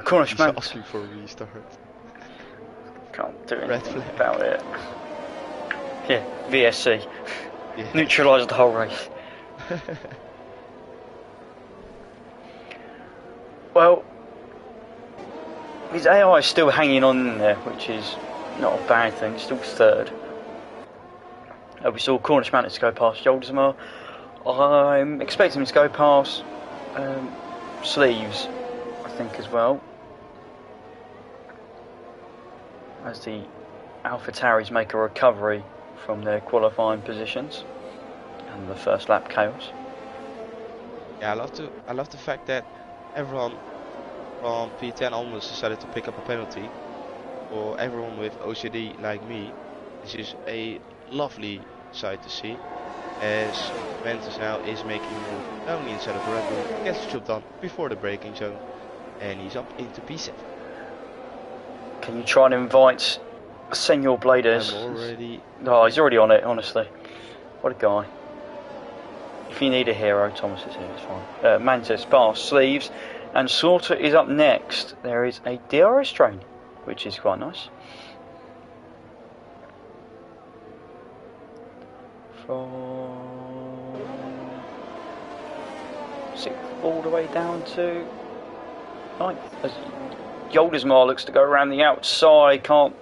Cornish He's man asking for a restart. Can't do anything about it. Yeah, VSC. Yeah. Neutralise the whole race. Well, his AI is still hanging on in there, which is not a bad thing. Still third. We saw Cornish Mountain to go past Yoldesmar. I'm expecting him to go past Sleeves, I think, as well. As the AlphaTauris make a recovery from their qualifying positions and the first lap chaos. Yeah, I love the fact that everyone from P10 onwards decided to pick up a penalty. For everyone with OCD like me, this is a lovely sight to see, as Ventus now is making a move down the inside of the Red Bull, gets the job done before the braking zone, and he's up into P7. Can you try and invite Senor Bladers. I'm already... Oh, he's already on it, honestly. What a guy. If you need a hero, Thomas is here, it's fine. Mantis, Bass, Sleeves, and Slaughter is up next. There is a DRS train, which is quite nice. From 6th all the way down to 9th. Yoldesmar looks to go around the outside. Can't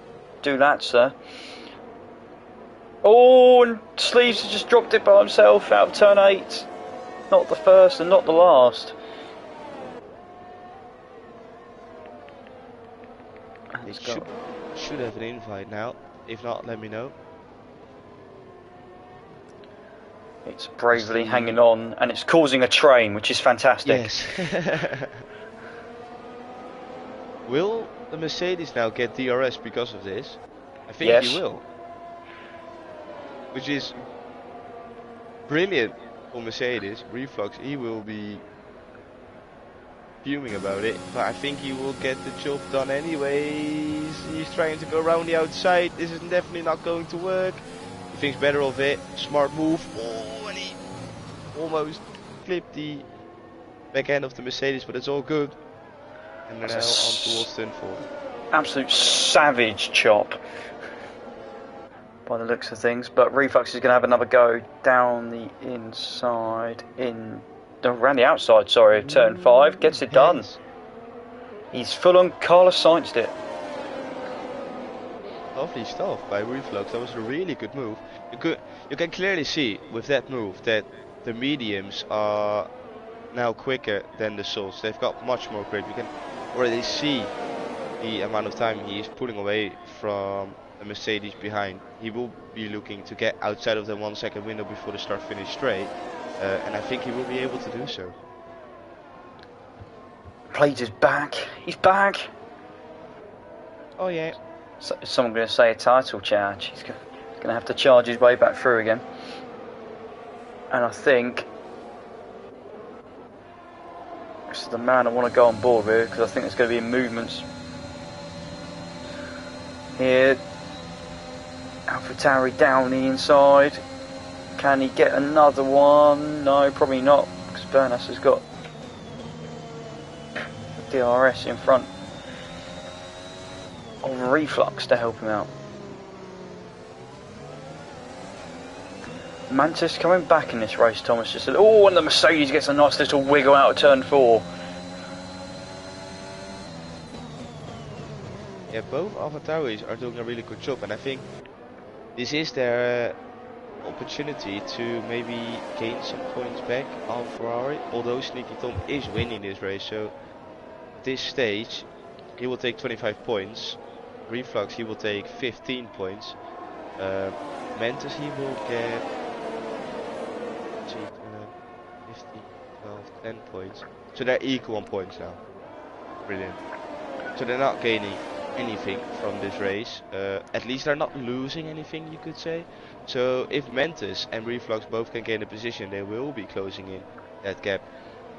do that, sir. Oh, and Sleeves has just dropped it by himself out of turn 8. Not the first and not the last. It should have an invite now. If not, let me know. It's bravely hanging on, and it's causing a train, which is fantastic. Yes. Will the Mercedes now get DRS because of this? I think yes. He will. Which is brilliant for Mercedes. Reflux, he will be fuming about it, but I think he will get the job done anyways. He's trying to go around the outside. This is definitely not going to work. He thinks better of it. Smart move. Oh, and he almost clipped the back end of the Mercedes, but it's all good. And now on towards turn 4. Absolute savage chop by the looks of things, but Reflux is going to have another go down the inside, around the outside, sorry, of turn 5, gets it done. He's full on Carlos Sainz'd it. Lovely stuff by Reflux, that was a really good move. You can clearly see with that move that the mediums are now quicker than the softs. They've got much more grip. You can already see the amount of time he is pulling away from the Mercedes behind. He will be looking to get outside of the 1 second window before the start finish straight, and I think he will be able to do so. Plate is back. He's back. Oh yeah. So, is someone going to say a title charge? He's going to have to charge his way back through again. And I think this is the man I want to go on board with, because I think there's going to be movements here. AlphaTauri down the inside. Can he get another one? No, probably not, because Bernas has got DRS in front of Reflux to help him out. Mantis coming back in this race, Thomas just said. Oh, and the Mercedes gets a nice little wiggle out of turn 4. Yeah, both AlphaTauris are doing a really good job, and I think this is their opportunity to maybe gain some points back on Ferrari, although Sneaky Tom is winning this race, so at this stage he will take 25 points. Reflux, he will take 15 points. Mantis, he will get 15, 12, 10 points. So they're equal on points now. Brilliant. So they're not gaining anything from this race. At least they're not losing anything, you could say. So if Mantis and Reflux both can gain a position, they will be closing in that gap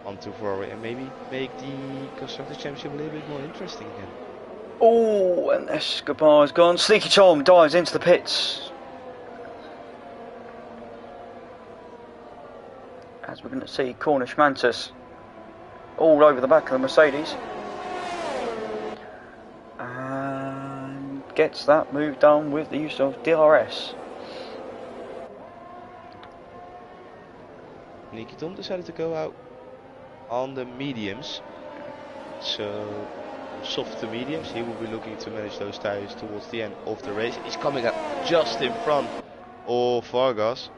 onto Ferrari and maybe make the Constructors' Championship a little bit more interesting again. Oh, and Escobar's gone. Sneaky Tom dives into the pits. As we're going to see Cornish Mantis all over the back of the Mercedes. And gets that move done with the use of DRS. Sneaky Tom decided to go out on the mediums. So soft to mediums, he will be looking to manage those tires towards the end of the race. He's coming up just in front of Vargas.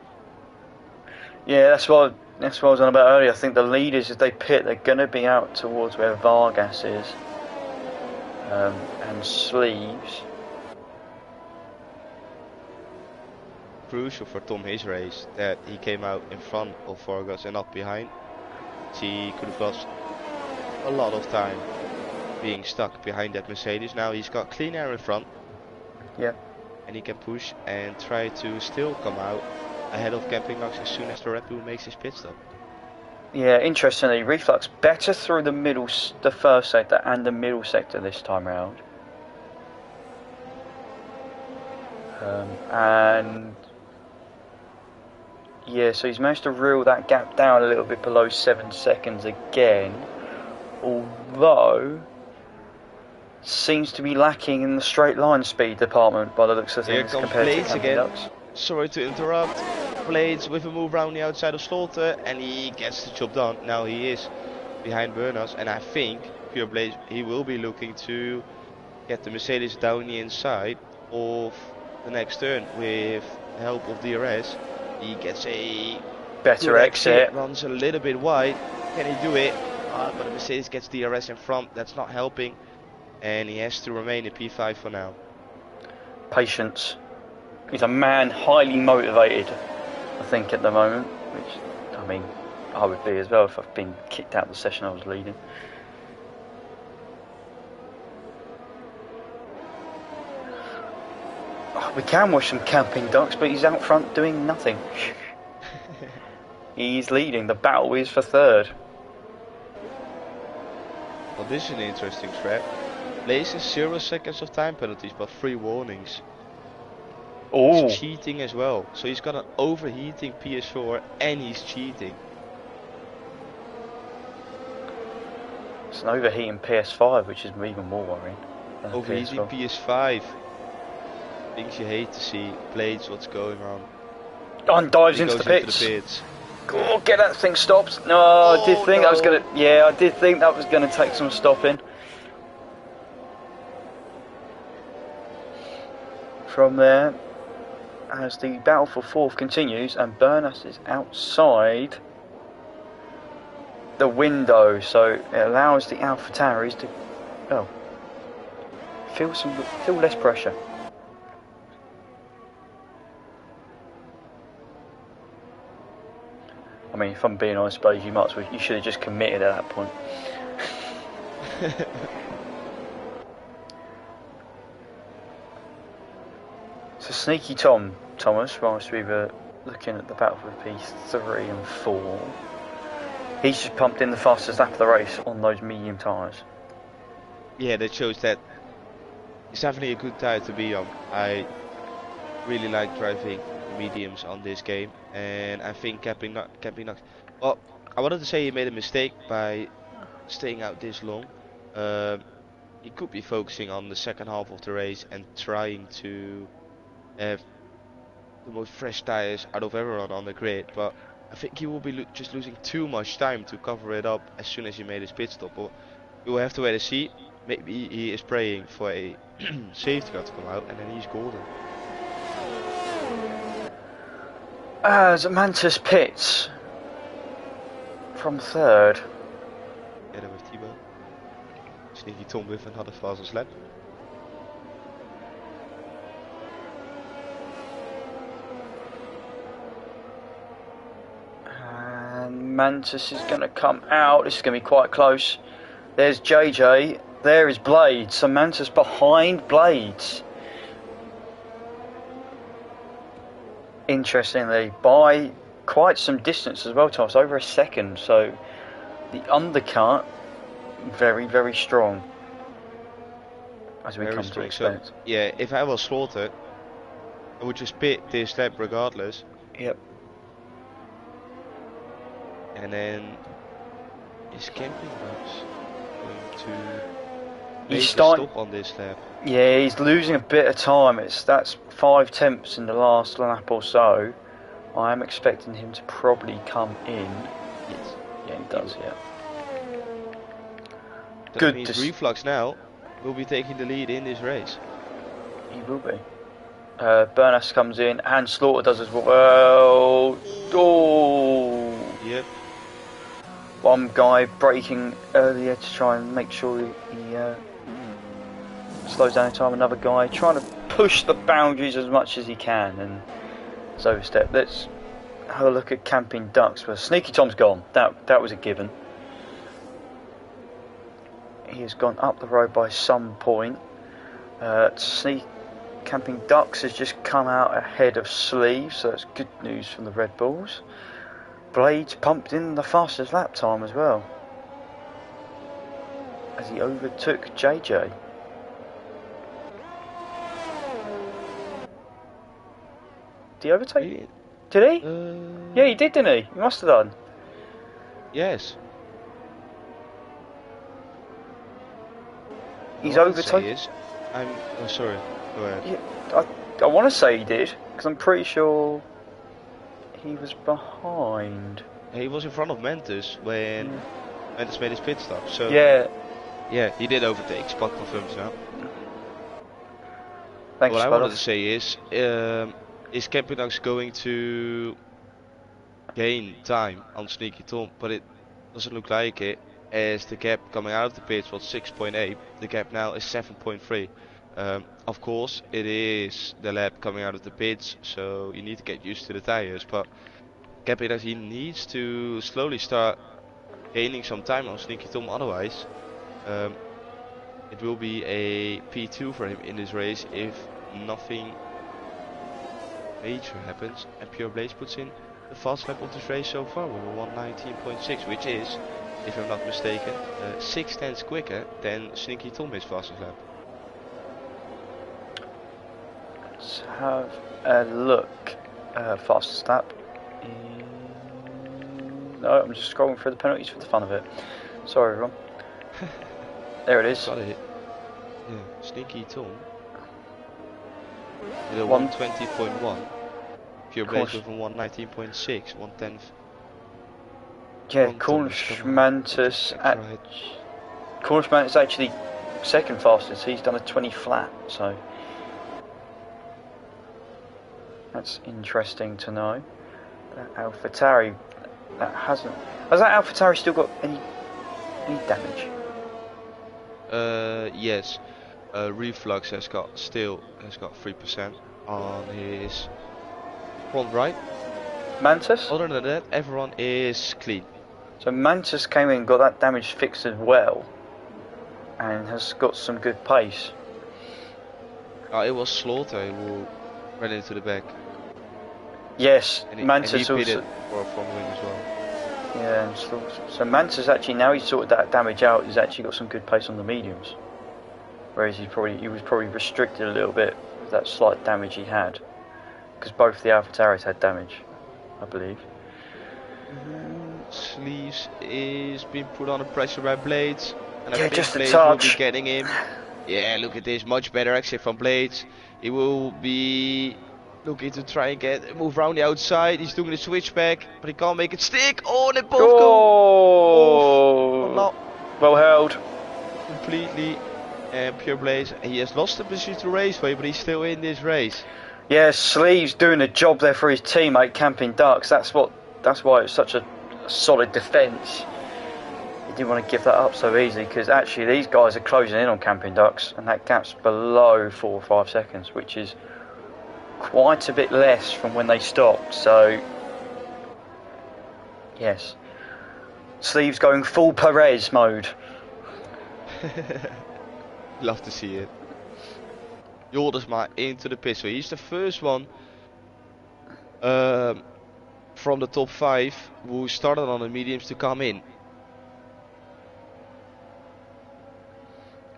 Yeah, that's what I was on about earlier. I think the leaders, if they pit, they're going to be out towards where Vargas is and Sleeves. Crucial for Tom his race that he came out in front of Vargas and not behind. He could have lost a lot of time being stuck behind that Mercedes. Now he's got clean air in front. Yeah. And he can push and try to still come out ahead of Camping Max as soon as the Red Bull makes his pit stop. Yeah, interestingly, Reflux better through the middle, the first sector and the middle sector this time round. And yeah, so he's managed to reel that gap down a little bit below 7 seconds again, although seems to be lacking in the straight line speed department by the looks of things compared to Camping Ducks. Sorry to interrupt. Blades with a move around the outside of Slaughter, and he gets the job done. Now he is behind Burners, and I think Pure Blades, he will be looking to get the Mercedes down the inside of the next turn with the help of DRS. He gets a better exit, runs a little bit wide. Can he do it? But the Mercedes gets DRS in front. That's not helping, and he has to remain in P5 for now. Patience. He's a man highly motivated, I think, at the moment, which, I mean, I would be as well if I've been kicked out of the session I was leading. Oh, we can watch some Camping Ducks, but he's out front doing nothing. He's leading. The battle is for third. Well, this is an interesting track. Blaze is 0 seconds of time penalties, but 3 warnings. Oh. He's cheating as well, so he's got an overheating PS4 and he's cheating. It's an overheating PS5, which is even more worrying. Overheating PS5. Things you hate to see. Blades, what's going on? On dives into the pits. Oh, get that thing stopped. No, I did think that was gonna. Yeah, I did think that was gonna take some stopping. From there, as the battle for fourth continues, and Burnus is outside the window, so it allows the AlphaTauris to feel less pressure. I mean, if I'm being honest, I suppose you should have just committed at that point. So Sneaky Thomas, whilst we were looking at the battle for P3 and 4, he's just pumped in the fastest lap of the race on those medium tyres. Yeah, that shows that it's definitely a good tyre to be on. I really like driving mediums on this game, and I think Camping Ducks. Well, I wanted to say he made a mistake by staying out this long. He could be focusing on the second half of the race and trying to have the most fresh tires out of everyone on the grid, but I think he will be just losing too much time to cover it up as soon as he made his pit stop. But we will have to wait and see. Maybe he is praying for a safety car to come out, and then he's golden. As Mantis pits from third. Yeah, that was Thibaut. Sneaky Tom with another fastest lap. And Mantis is going to come out. This is going to be quite close. There's JJ. There is Blades. So Mantis behind Blades. Interestingly, by quite some distance as well, Thomas, over a second. So the undercut, very, very strong, as we come to expect. So, yeah, if I was Slaughter, I would just pit this lap regardless. Yep. And then is Camping Ducks going to make a stop on this lap? Yeah, he's losing a bit of time. That's 5 tenths in the last lap or so. I am expecting him to probably come in. Yes. Yeah, he does. Yeah. That good. Means Reflux now will be taking the lead in this race. He will be. Burness comes in and Slaughter does as well. Oh. Yep. One guy braking earlier to try and make sure he slows down in time. Another guy trying to push the boundaries as much as he can, and it's overstepped. Let's have a look at Camping Ducks. Well, Sneaky Tom's gone. That was a given. He has gone up the road by some point. Camping Ducks has just come out ahead of Sleeve, so that's good news from the Red Bulls. Blades pumped in the fastest lap time as well, as he overtook JJ. Did he overtake? Did he? Yeah, he did, didn't he? He must have done. Yes. He's overtaken. Oh, sorry. Go ahead. Yeah, I want to say he did, because I'm pretty sure he was behind. He was in front of Mentis when Mentis made his pit stop. So yeah, he did overtake. Spot confirms now. Thanks, what I wanted to say is Camping Dogs going to gain time on Sneaky Tom? But it doesn't look like it, as the gap coming out of the pits was 6.8. The gap now is 7.3. Of course, it is the lap coming out of the pits, so you need to get used to the tires. But Camping Dogs, he needs to slowly start gaining some time on Sneaky Tom. Otherwise, it will be a P2 for him in this race if nothing major happens. And Pure Blaze puts in the fast lap of this race so far with a 119.6, which is, if I'm not mistaken, 6 tenths quicker than Sneaky Tom's fastest lap. Let's have a look. Fastest lap. No, I'm just scrolling through the penalties for the fun of it. Sorry, everyone. There it is. Got it. Yeah, Sneaky Tom. With a 120.1. Pure Blaze with a 119.6, 1/10. Yeah, Cornish Mantis is actually second fastest. He's done a 20 flat, so that's interesting to know. AlphaTauri, has that AlphaTauri still got any damage? Yes. Reflux has got 3% on his front right. Mantis? Other than that, everyone is clean. So Mantis came in, got that damage fixed as well, and has got some good pace. It was Slaughter who ran into the back. Yes, Mantis also for a front wing as well. Yeah, and so Mantis actually, now he's sorted that damage out, he's actually got some good pace on the mediums. Whereas he was probably restricted a little bit with that slight damage he had, because both the AlphaTauris had damage, I believe. Sleeves is being put under pressure by Blades, and I think just Blades a touch. will be getting him. Yeah, look at this, much better exit from Blades. He will be looking to try and move around the outside. He's doing the switchback, but he can't make it stick. Oh, and they both go off. Well held. Completely. And Pure Blaze, he has lost the position to Raceway, but he's still in this race. Yeah, Sleeves doing a job there for his teammate Camping Ducks. That's why it's such a solid defence. He didn't want to give that up so easily, because actually these guys are closing in on Camping Ducks, and that gap's below 4 or 5 seconds, which is quite a bit less from when they stopped. So yes, Sleeves going full Perez mode. Love to see it. Joldersma into the pit, so he's the first one from the top 5 who started on the mediums to come in.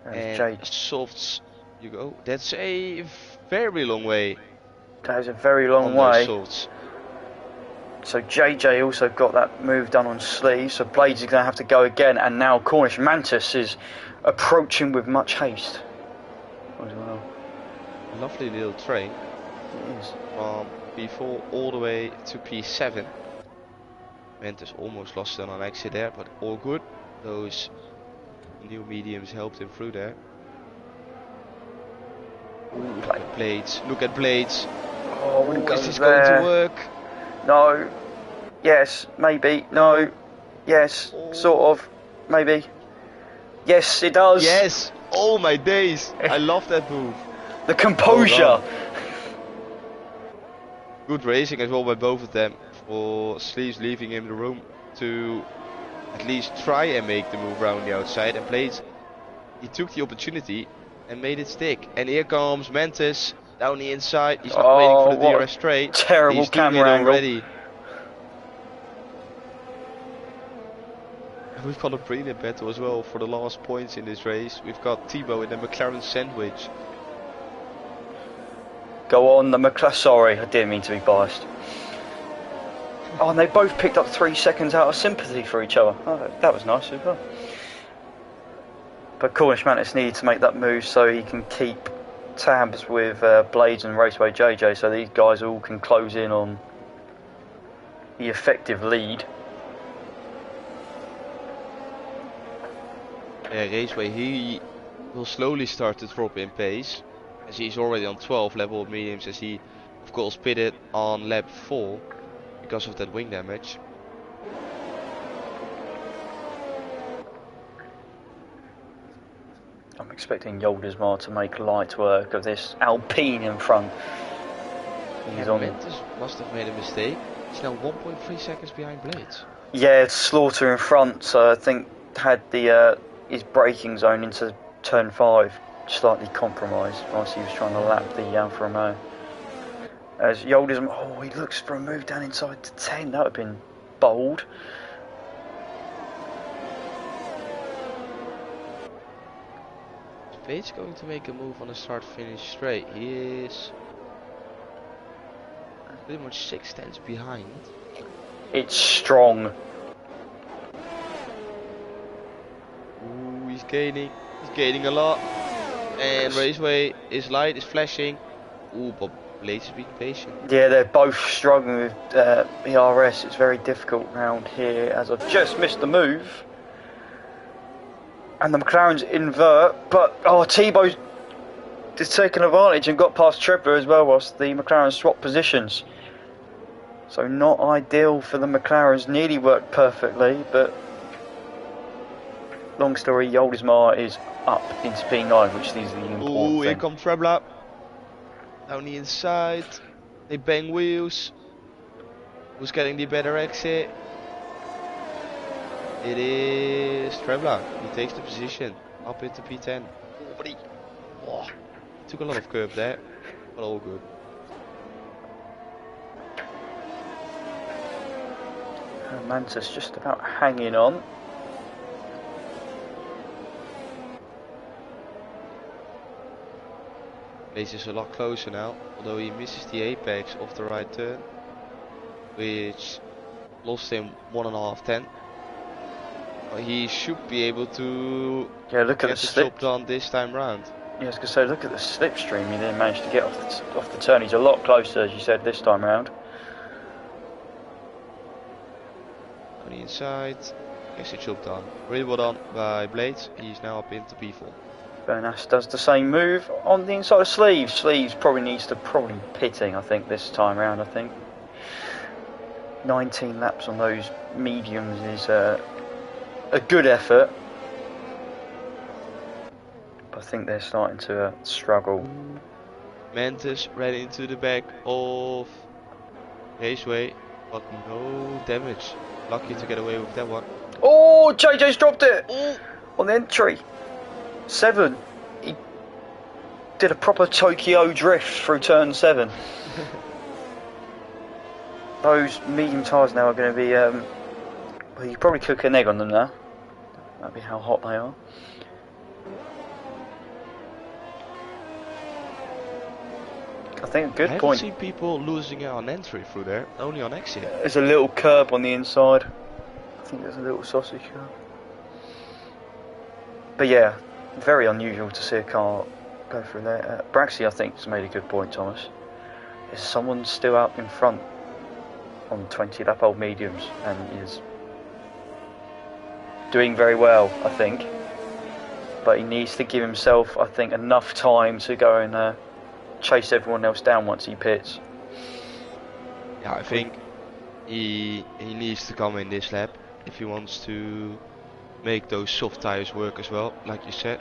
And softs, you go. That's a very long way. That is a very long way. Softs. So JJ also got that move done on Sleeve, so Blades is going to have to go again, and now Cornish Mantis is approaching with much haste as well. Lovely little train. It is. From P4 all the way to P7. Mantis almost lost on an exit there, but all good. Those new mediums helped him through there. Look at Blades. Look at Blades. Oh, is this going to work? No. Yes. Maybe. No. Yes. Sort of. Maybe. Yes, it does. Yes. Oh my days. I love that move. The composure. Good racing as well by both of them. For Sleeves leaving him the room to at least try and make the move around the outside. And Blades, he took the opportunity and made it stick. And here comes Mantis down the inside. He's not waiting for the DRS straight. Terrible camera angle already. We've got a brilliant battle as well for the last points in this race. We've got Thibaut in the McLaren sandwich. Go on, the McLaren. Sorry, I didn't mean to be biased. Oh, and they both picked up 3 seconds out of sympathy for each other. Oh, that was nice as well. But Cornish Mantis needed to make that move so he can keep tabs with Blades and Raceway JJ, so these guys all can close in on the effective lead. Yeah, Raceway, he will slowly start to drop in pace, as he's already on 12 level of mediums, as he of course pitted on lap 4 because of that wing damage. I'm expecting Yoldesmar to make light work of this Alpine in front. He's on. Must have made a mistake. He's now 1.3 seconds behind Blades. Yeah, it's Slaughter in front, so I think had the his braking zone into turn 5 slightly compromised whilst he was trying to lap the Alfa Romeo. As Yoldesmar, oh, he looks for a move down inside to 10. That would have been bold. Blades going to make a move on a start-finish straight. He is pretty much 6 tenths behind. It's strong. Ooh, he's gaining a lot. And Raceway, his light is flashing. Ooh, but Blades is being patient. Yeah, they're both struggling with the RS. It's very difficult round here, as I've just missed the move. And the McLaren's invert, but Thibaut's just taken advantage and got past Trebler as well, whilst the McLaren swapped positions. So not ideal for the McLarens. Nearly worked perfectly, but long story, Yoldesmar is up into P9, which is the important thing. Here comes Trebler. Down the inside. They bang wheels. Who's getting the better exit? It is Trebler. He takes the position up into P10. Oh, took a lot of curb there, but all good. Mantis just about hanging on. Blaze is a lot closer now, although he misses the apex of the right turn, which lost him 1.5 tenths. He should be able to get the job done this time round. Yeah, I was going to say, look at the slipstream he then managed to get off the turn. He's a lot closer, as you said, this time round. On the inside, gets the job done. Really well done by Blades. He's now up into P4. Bernas does the same move on the inside of Sleeves. Sleeves probably needs to pitting, I think, this time round. I think 19 laps on those mediums is a good effort. But I think they're starting to struggle. Mantis ran into the back of Raceway, but no damage. Lucky to get away with that one. Oh, JJ's dropped it on the entry. 7. He did a proper Tokyo drift through turn 7. Those medium tyres now are going to be, well, you could probably cook an egg on them now. That'd be how hot they are. I think a good point. I haven't seen people losing out on entry through there, only on exit. There's a little curb on the inside. I think there's a little sausage curb. But yeah, very unusual to see a car go through there. Braxy, I think, has made a good point, Thomas. Is someone still out in front on 20 lap old mediums and is doing very well, I think. But he needs to give himself, I think, enough time to go and chase everyone else down once he pits. Yeah, I think he needs to come in this lap if he wants to make those soft tires work as well, like you said.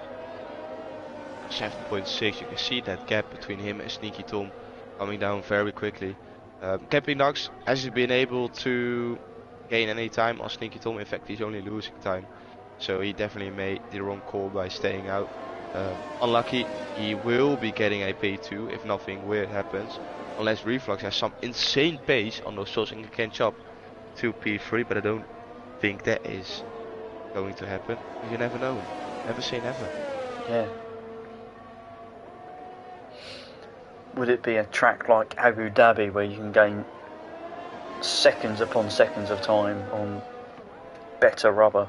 7.6, you can see that gap between him and Sneaky Tom coming down very quickly. Camping Knox hasn't been able to gain any time on Sneaky Tom. In fact, he's only losing time, so he definitely made the wrong call by staying out. Unlucky, he will be getting a P2 if nothing weird happens, unless Reflux has some insane pace on those shots and can catch up to P3, but I don't think that is going to happen. You never know, never say never. Yeah. would it be a track like Abu Dhabi where you can gain seconds upon seconds of time on better rubber?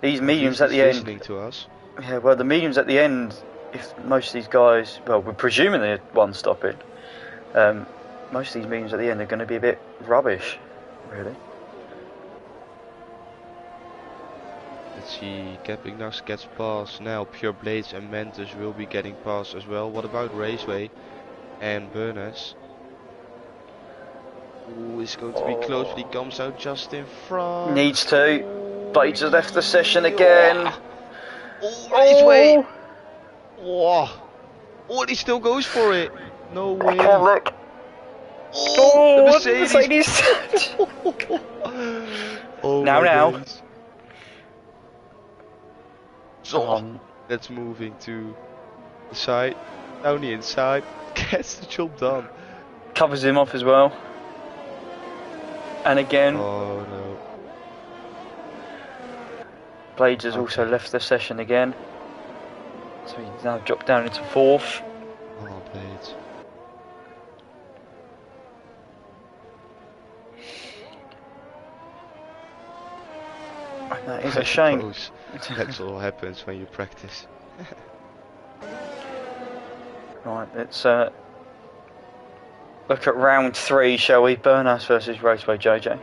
These mediums at the end. Listening to us. Yeah, well, the mediums at the end. If most of these guys, well, we're presuming they're one stopping. Most of these mediums at the end are going to be a bit rubbish, really. Let's see, Capignax gets past now. Pure Blades and Mentos will be getting past as well. What about Raceway and Burners? Ooh, it's going to be close, but he comes out just in front. Needs to. Blades has left the session again. Oh, Raceway! Oh, and he still goes for it. No way. I can't look. Oh, the Mercedes. Oh, now. Days. So, that's moving to the side, down the inside, gets the job done. Covers him off as well. And again. Oh no. Blades has also left the session again. So he's now dropped down into fourth. Oh, Blades. And that is a shame. That's all happens when you practice. Right, let's look at round 3, shall we? Bernas versus Raceway JJ.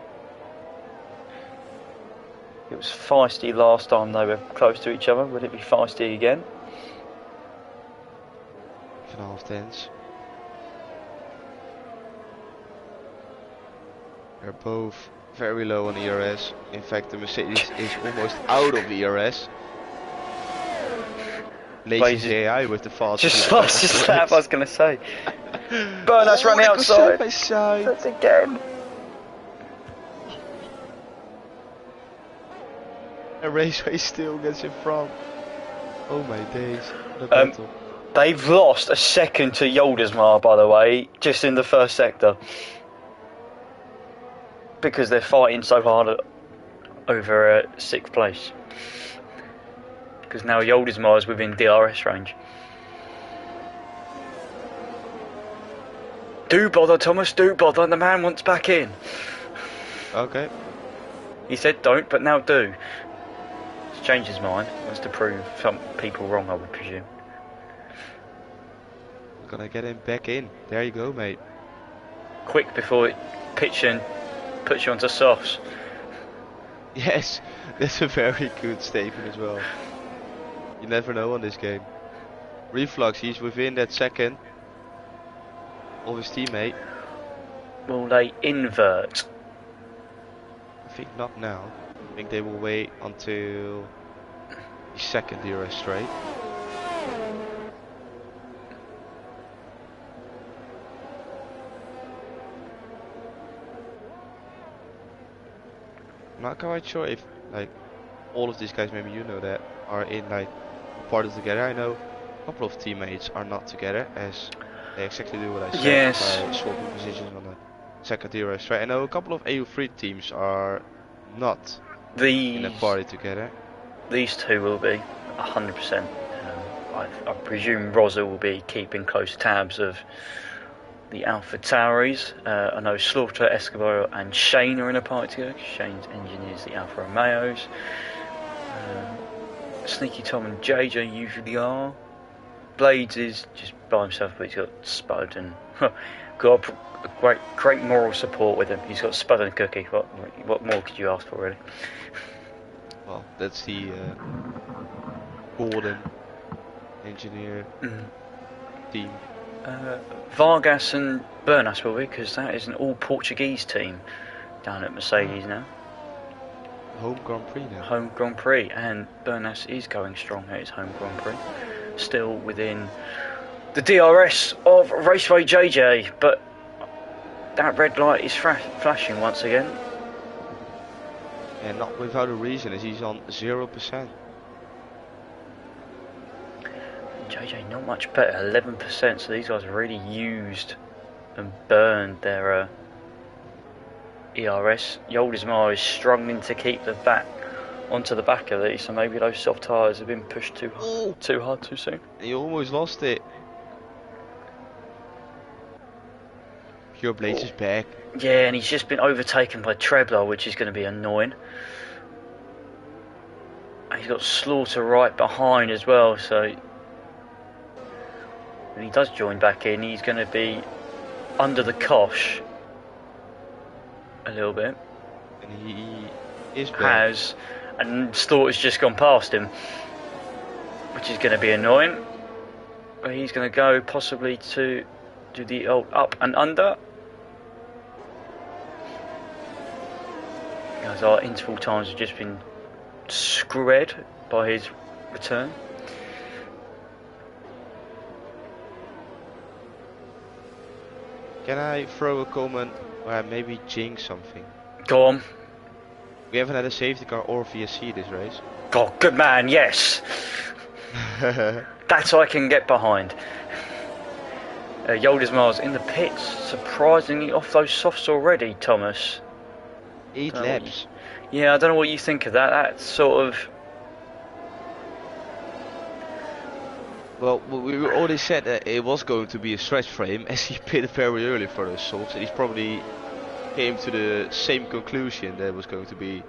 It was feisty last time they were close to each other. Would it be feisty again? Half tense. They're both very low on ERS. In fact, the Mercedes is almost out of ERS. Lazy AI with the fastest. Just lap, I was going to say. Bernas running outside. That's again. A Raceway still gets in front. Oh my days. The battle. They've lost a second to Yoldesmar, by the way, just in the first sector. Because they're fighting so hard over 6th place. Because now Yoldesmar is within DRS range. Do bother, Thomas, do bother. The man wants back in. Okay. He said don't, but now do. He's changed his mind. Wants to prove some people wrong, I would presume. Gonna get him back in. There you go, mate. Quick before it puts you onto softs. Yes, that's a very good statement as well. You never know on this game. Reflux, he's within that second of his teammate. Will they invert? I think not now. I think they will wait until the second DRS straight. I'm not quite sure if like all of these guys, maybe you know that, are in like parties together. I know a couple of teammates are not together, as they exactly do what I said. Yes. By swapping positions on the second DRS, right? I know a couple of EU3 teams are not in a party together. These two will be 100%. I presume Rosa will be keeping close tabs of the Alpha Tauris. I know Slaughter, Escobar and Shane are in a party together. Shane's engineers the Alfa Romeos. Sneaky Tom and JJ usually are. Blades is just by himself, but he's got Spud and got a great moral support with him. He's got Spud and Cookie. What more could you ask for, really? Well, that's the Gordon engineer team. Vargas and Bernas will be, because that is an all Portuguese team down at Mercedes now. Home Grand Prix now. Home Grand Prix, and Bernas is going strong at his home Grand Prix. Still within the DRS of Raceway JJ, but that red light is flashing once again. And not without a reason, as he's on 0%. JJ not much better, 11%, so these guys really used and burned their ERS. Yoldesmar is struggling to keep the back onto the back of these, so maybe those soft tyres have been pushed too hard too soon. He almost lost it. Pure Blaze is back. Yeah, and he's just been overtaken by Trebler, which is going to be annoying. And he's got Slaughter right behind as well, so when he does join back in, he's going to be under the cosh a little bit. And he is back. And Slaughter's just gone past him, which is going to be annoying. But he's going to go possibly to do the old up and under. As our interval times have just been screwed by his return. Can I throw a comment where maybe jinx something? Go on. We haven't had a safety car or VSC this race. God, good man, yes. That I can get behind. Yolders Miles in the pits, surprisingly off those softs already, Thomas. 8 laps. Yeah, I don't know what you think of that. That's sort of... Well, we already said that it was going to be a stretch frame, as he pitted very early for those softs, and he's probably came to the same conclusion that it was going to be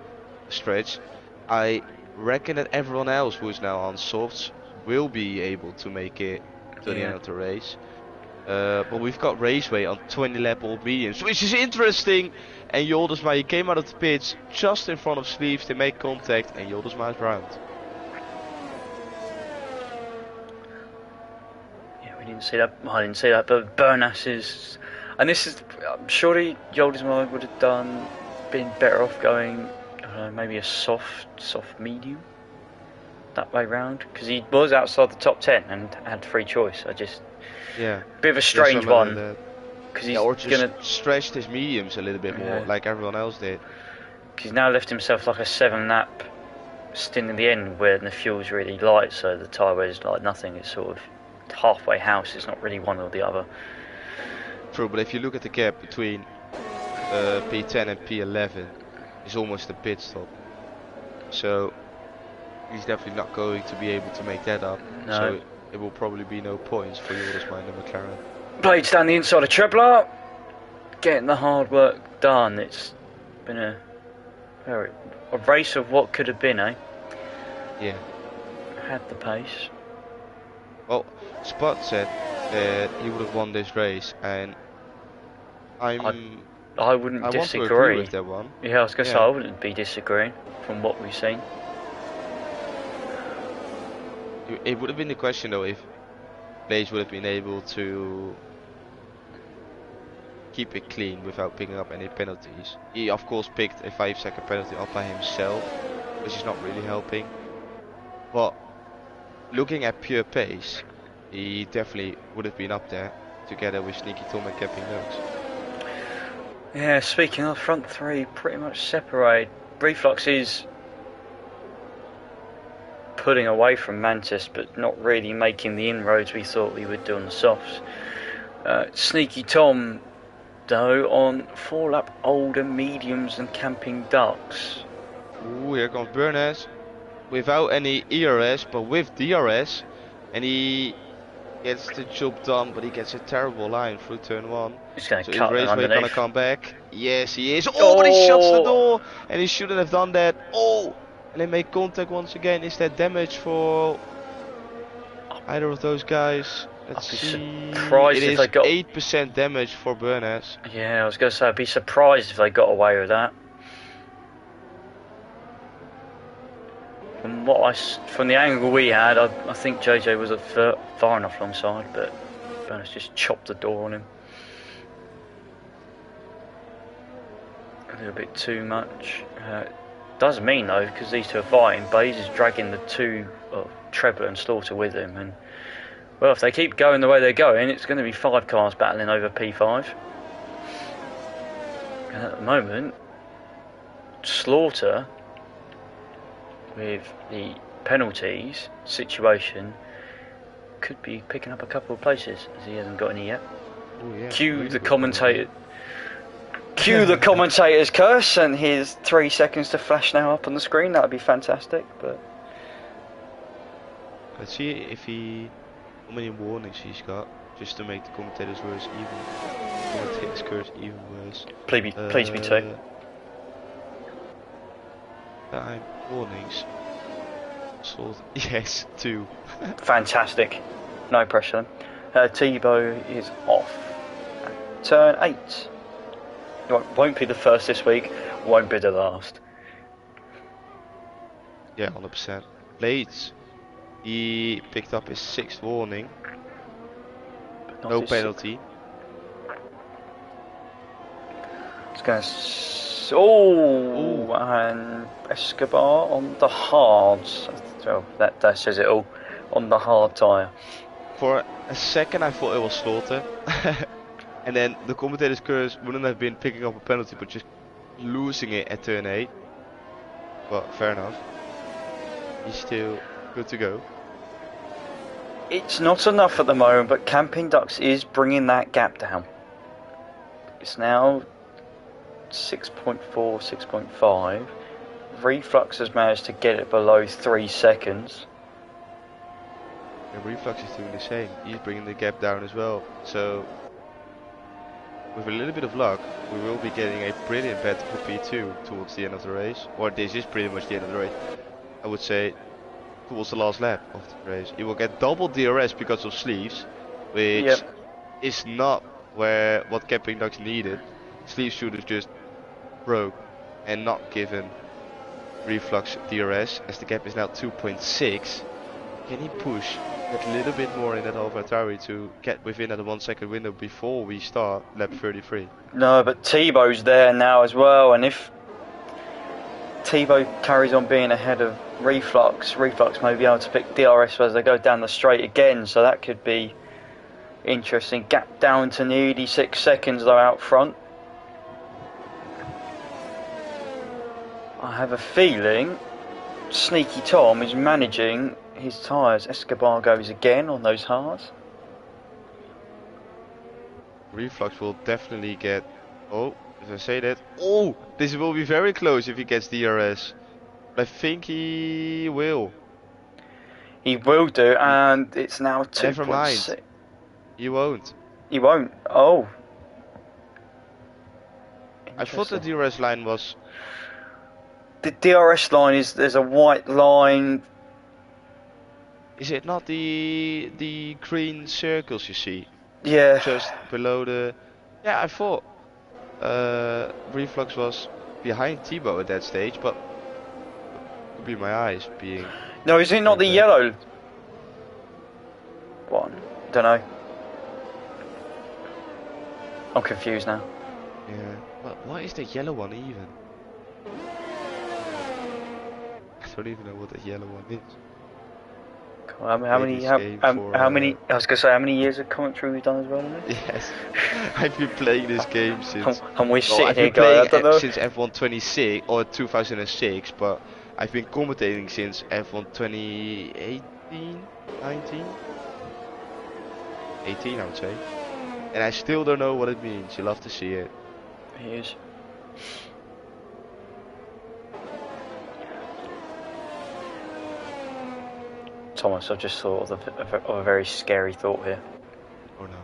a stretch. I reckon that everyone else who is now on softs will be able to make it to the end of the race. But we've got Raceway on 20 lap old mediums, which is interesting. And Joldersma came out of the pits just in front of Sleeves. They make contact, and Joldersma is round. Yeah, we didn't see that. I didn't see that, but Bernas is, and this is surely Joldersma would have been better off going, I don't know, maybe a soft medium that way round, because he was outside the top 10 and had free choice. Bit of a strange one. Because he's gonna stretched his mediums a little bit more, like everyone else did. He's now left himself like a 7-lap stint in the end, where the fuel's really light, so the tyre wear is like nothing. It's sort of halfway house. It's not really one or the other. True, but if you look at the gap between P10 and P11, it's almost a pit stop. So he's definitely not going to be able to make that up. No. So it will probably be no points for Joldersma and the McLaren. Blades down the inside of Trebler, getting the hard work done. It's been a race of what could have been, eh? Yeah. Had the pace. Well, Spot said that he would have won this race, and I wouldn't disagree. Want to agree with that one. Yeah, I was going to say I wouldn't be disagreeing from what we've seen. It would have been the question though if Blaze would have been able to keep it clean without picking up any penalties. He of course picked a 5-second penalty up by himself, which is not really helping. But looking at pure pace, he definitely would have been up there together with Sneaky Tom and Camping Notes. Yeah, speaking of front three, pretty much separate. Reflux is pulling away from Mantis, but not really making the inroads we thought we would do on the softs. Sneaky Tom, though, on 4-lap older mediums and Camping Ducks. Ooh, here comes Bernas without any ERS, but with DRS, and he gets the job done, but he gets a terrible line through turn 1. He's going to so cut is Raceway underneath. Gonna come back? Yes, he is. Oh, but he shuts the door, and he shouldn't have done that. Oh, and they make contact once again. Is that damage for either of those guys? Let's see. It is 8% damage for Bernas. Yeah, I was going to say I'd be surprised if they got away with that. From the angle we had, I think JJ was far enough alongside, but Bernas just chopped the door on him. A little bit too much. Does mean though, because these two are fighting, Baze is dragging the two of Trebler and Slaughter with him, and well, if they keep going the way they're going, it's going to be 5 cars battling over P5. And at the moment, Slaughter, with the penalties situation, could be picking up a couple of places, as he hasn't got any yet. Ooh, yeah. Cue the commentator's curse and his 3 seconds to flash now up on the screen. That would be fantastic. But let's see if how many warnings he's got. just to make the commentators worse even worse. Please be too. Time warnings. Yes, 2. Fantastic. No pressure. Tebow is off. Turn 8. Won't be the first this week. Won't be the last. Yeah, 100%. Blades. He picked up his 6th warning. No penalty. It's going to... Oh! And Escobar on the hards. So that says it all. On the hard tyre. For a second I thought it was Slaughter. And then the commentator's curse wouldn't have been picking up a penalty, but just losing it at turn 8. But fair enough. He's still good to go. It's not enough at the moment, but Camping Ducks is bringing that gap down. It's now 6.4, 6.5. Reflux has managed to get it below 3 seconds. And Reflux is doing the same. He's bringing the gap down as well. So, with a little bit of luck, we will be getting a brilliant battle for P2 towards the end of the race. Or this is pretty much the end of the race. I would say towards the last lap of the race. He will get double DRS because of sleeves, which is not what Camping Ducks needed. Sleeve should have just broke and not given Reflux DRS, as the gap is now 2.6. Can he push a little bit more in that AlphaTauri to get within that 1 second window before we start lap 33? No, but Tebow's there now as well, and if Tebow carries on being ahead of Reflux may be able to pick DRS as they go down the straight again, so that could be interesting. Gap down to nearly 6 seconds though out front. I have a feeling Sneaky Tom is managing his tyres. Escobar goes again on those hards. Reflux will definitely get... Oh, as I say that... Oh, this will be very close if he gets DRS. But I think he will. He will do, and it's now 2.6. Never mind. He won't. He won't? Oh. I thought the DRS line was... The DRS line is... There's a white line... Is it not the green circles you see? Yeah. Just below the... Yeah, I thought Reflux was behind Tebow at that stage, but could be my eyes being... No, is it not the yellow one? Don't know. I'm confused now. Yeah, but what is the yellow one even? I don't even know what the yellow one is. How many? I was gonna say, how many years of commentary we've done as well? Yes, I've been playing this game since. And we're sitting here going, I don't know. Since F1 26 or 2006, but I've been commentating since F1 2018, 19, 18, I would say. And I still don't know what it means. You love to see it. It is. Thomas, I've just thought of a very scary thought here. Oh no.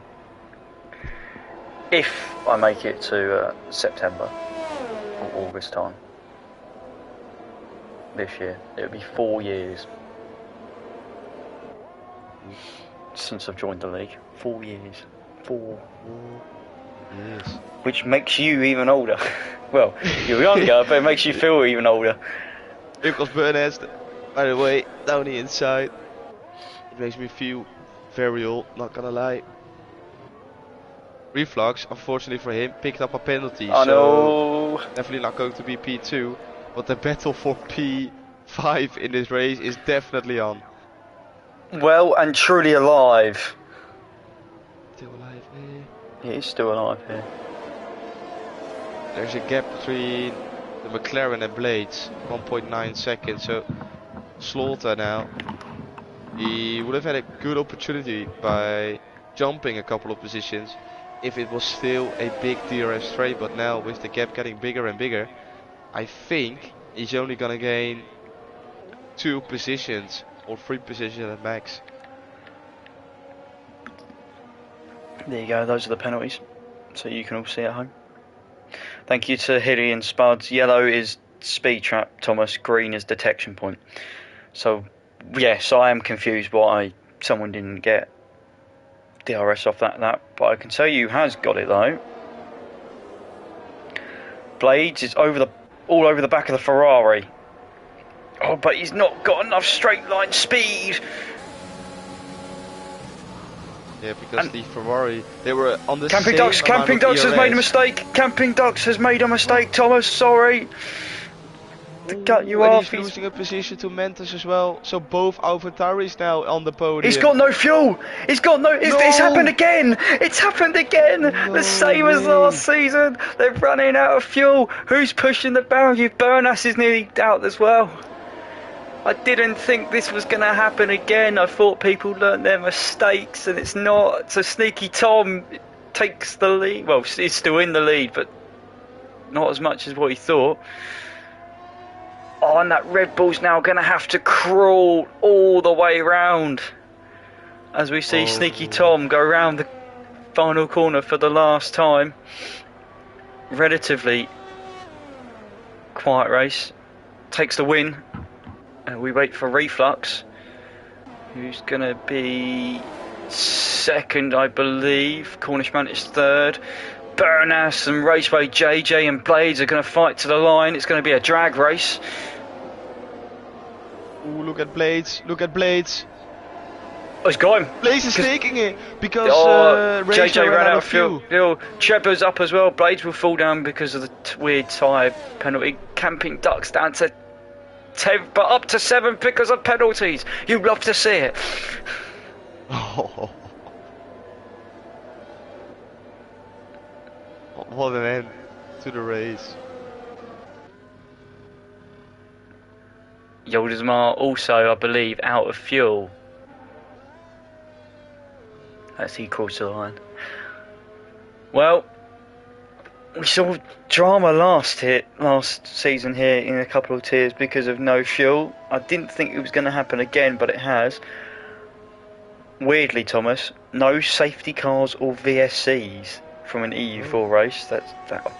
If I make it to September or August time this year, it'll be 4 years since I've joined the league. 4 years. 4 years. Which makes you even older. Well, you're younger, but it makes you feel even older. Because Burnett, by the way, down the inside, it makes me feel very old, not gonna lie. Reflux, unfortunately for him, picked up a penalty, so definitely not going to be P2, but the battle for P5 in this race is definitely on. Well and truly alive. Still alive here. He is still alive here. There's a gap between the McLaren and Blades, 1.9 seconds, so Slaughter now. He would have had a good opportunity by jumping a couple of positions if it was still a big DRS straight, but now with the gap getting bigger and bigger, I think he's only gonna gain 2 positions or 3 positions at max. There you go, those are the penalties, so you can all see at home. Thank you to Hilly and Spuds. Yellow is speed trap, Thomas. Green is detection point. So, yes, I am confused why someone didn't get DRS off that, but I can tell you who has got it though. Blades is all over the back of the Ferrari. Oh, but he's not got enough straight line speed. Yeah, because the Ferrari, they were on the Camping same Ducks. Camping Ducks has made a mistake. Camping Ducks has made a mistake. Thomas, sorry to cut you off. He's losing a position to Mentos as well. So both AlphaTauris now on the podium. He's got no fuel. He's got no. It's happened again. It's happened again. The same as last season. They're running out of fuel. Who's pushing the barrel? Bernas is nearly out as well. I didn't think this was going to happen again. I thought people learnt their mistakes, and it's not. So Sneaky Tom takes the lead. Well, he's still in the lead, but not as much as what he thought. Oh, and that Red Bull's now going to have to crawl all the way round. As we see Sneaky Tom go round the final corner for the last time. Relatively quiet race. Takes the win. We wait for Reflux, who's going to be second, I believe. Cornishman is third. Bernas and Raceway JJ and Blades are going to fight to the line. It's going to be a drag race. Ooh, look at Blades. Look at Blades. Oh, he's got him. Blades is taking it because JJ ran out of fuel. Trevor's up as well. Blades will fall down because of the weird tyre penalty. Camping Ducks down to 10, but up to 7 because of penalties. You'd love to see it. Oh. What an end to the race. Yoldesmar also, I believe, out of fuel as he crossed the line. Well, we saw drama last season here in a couple of tiers because of no fuel. I didn't think it was going to happen again, but it has. Weirdly, Thomas, no safety cars or VSCs from an EU4 race. That's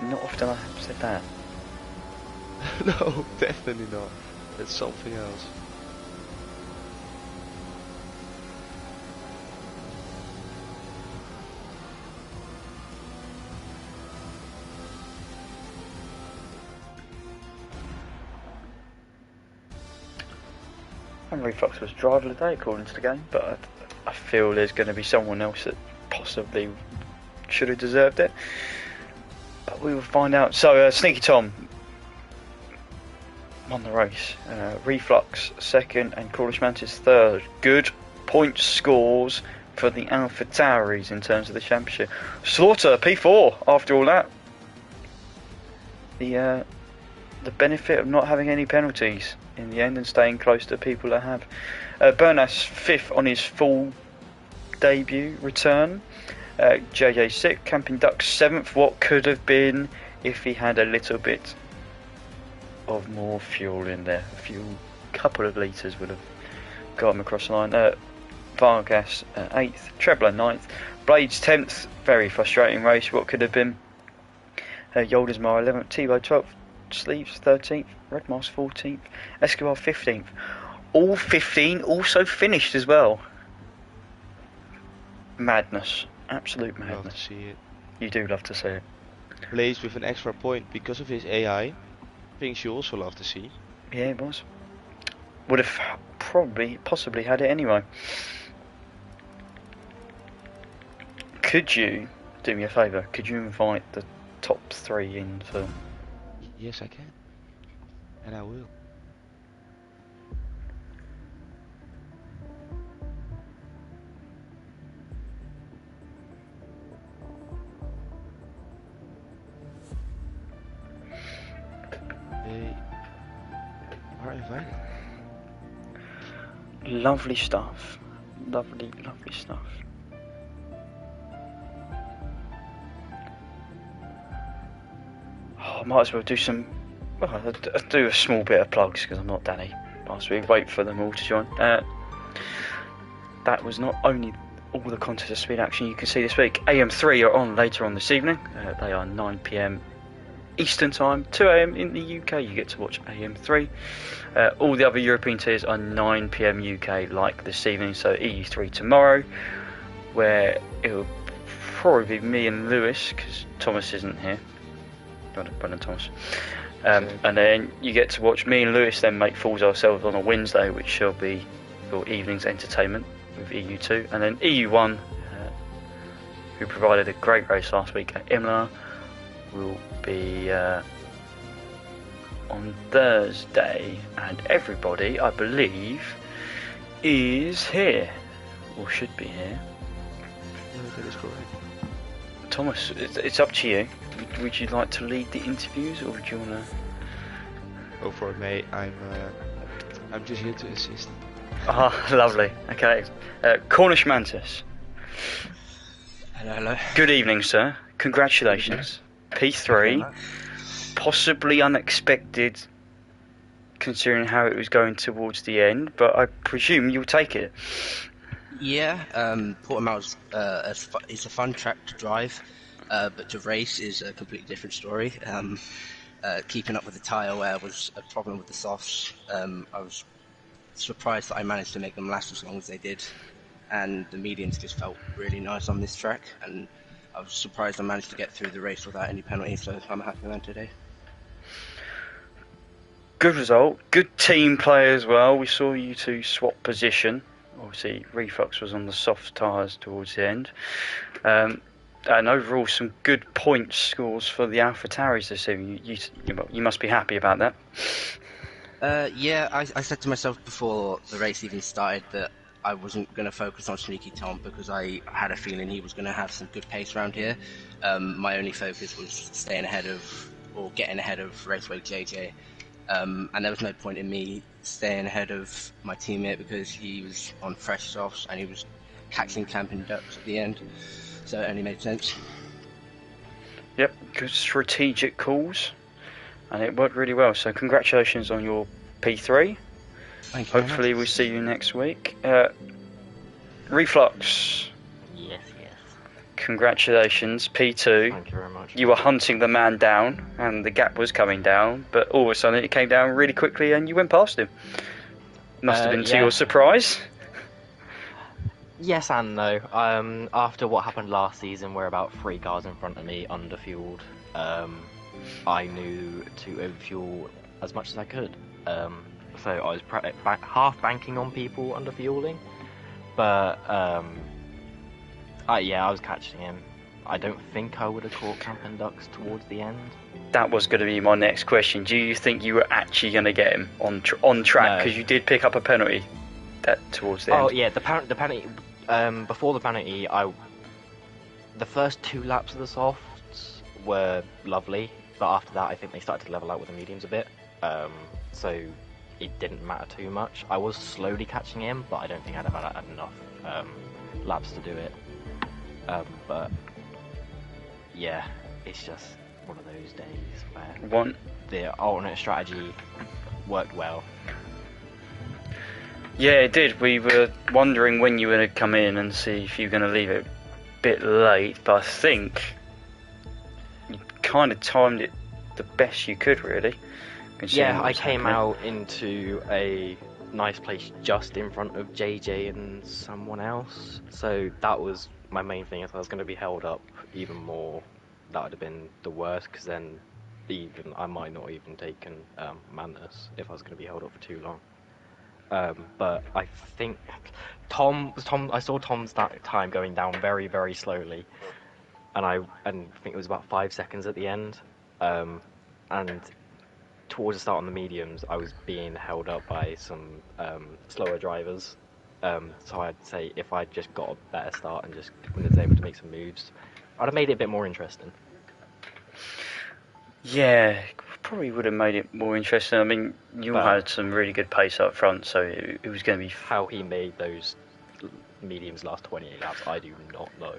not often I have said that. No, definitely not. It's something else. And Reflux was driver of the day according to the game, but I feel there's going to be someone else that possibly should have deserved it. But we will find out. So Sneaky Tom won the race. Reflux second and Cornish Mantis third. Good point scores for the AlphaTauris in terms of the championship. Slaughter P4 after all that. The benefit of not having any penalties in the end and staying close to people that have. Bernas fifth on his full debut return. JJ 6th, Camping Duck 7th. What could have been if he had a little bit of more fuel in there. A couple of litres would have got him across the line. Vargas 8th, Trebler 9th, Blades 10th. Very frustrating race. What could have been. Yoldesmar 11th, T-Bow 12th, Sleeves 13th, Redmars 14th, Escobar 15th. All 15 also finished as well. Madness. Absolute madness. Love to see it. You do love to see it. Blades with an extra point because of his AI. Things you also love to see. Yeah, it was. Would have possibly had it anyway. Could you do me a favour? Could you invite the top 3 in for... Yes, I can. And I will. They are invited. Lovely stuff. Lovely stuff. I might as well do some. Well, I'll do a small bit of plugs because I'm not Danny. Whilst we wait for them all to join. That was not only all the contest of speed action you can see this week. AM3 are on later on this evening. They are 9 PM Eastern Time, 2 AM in the UK. You get to watch AM3. All the other European tiers are 9 PM UK, like this evening. So EU3 tomorrow, where it will probably be me and Lewis, because Thomas isn't here. Brendan Thomas. And then you get to watch me and Lewis then make fools ourselves on a Wednesday, which shall be your evening's entertainment with EU2. And then EU1, who provided a great race last week at Imola, will be on Thursday. And everybody, I believe, is here, or should be here. Yeah, that is correct. Thomas, it's up to you. Would you like to lead the interviews, or would you want to? Go for it, mate. I'm just here to assist. Ah, lovely. Okay. Cornish Mantis. Hello. Good evening, sir. Congratulations. P3. Possibly unexpected, considering how it was going towards the end, but I presume you'll take it. Yeah, Portimao's it's a fun track to drive, but to race is a completely different story. Keeping up with the tyre wear was a problem with the softs. I was surprised that I managed to make them last as long as they did, and the mediums just felt really nice on this track, and I was surprised I managed to get through the race without any penalties, so I'm happy with that today. Good result. Good team play as well. We saw you two swap position. Obviously, Reflux was on the soft tyres towards the end. And overall, some good point scores for the AlphaTauris this evening. You must be happy about that. Yeah, I said to myself before the race even started that I wasn't going to focus on Sneaky Tom because I had a feeling he was going to have some good pace around here. My only focus was staying ahead of, or getting ahead of Raceway JJ. And there was no point in me staying ahead of my teammate because he was on fresh softs and he was catching camping ducks at the end, so it only made sense. Yep, good strategic calls, and it worked really well, so congratulations on your P3. Thank you. Hopefully we'll see you next week. Reflux. Yes. Congratulations, P2. Thank you very much. You were hunting the man down, and the gap was coming down, but all of a sudden it came down really quickly, and you went past him. Must have been to your surprise. Yes and no. After what happened last season, where about 3 cars in front of me underfueled, I knew to overfuel as much as I could. So I was half banking on people underfueling, but I was catching him. I don't think I would have caught camping ducks towards the end. That was going to be my next question. Do you think you were actually going to get him on track? Because you did pick up a penalty towards the end. Oh yeah, the penalty. Before the penalty, the first 2 laps of the softs were lovely, but after that, I think they started to level out with the mediums a bit. So it didn't matter too much. I was slowly catching him, but I don't think I'd have had enough laps to do it. But yeah, it's just one of those days where the alternate strategy worked well. Yeah, it did. We were wondering when you were going to come in and see if you were going to leave it a bit late, but I think you kind of timed it the best you could, really. Yeah, I came out into a nice place just in front of JJ and someone else, so that was my main thing. If I was going to be held up even more, that would have been the worst, because then I might not even taken Mantis if I was going to be held up for too long. But I think I saw Tom's time going down very, very slowly, and I think it was about 5 seconds at the end, and towards the start on the mediums, I was being held up by some slower drivers. So I'd say if I'd just got a better start and just was able to make some moves, I'd have made it a bit more interesting. Yeah, probably would have made it more interesting. I mean, you had some really good pace up front, so it was going to be... How he made those mediums last 28 laps, I do not know.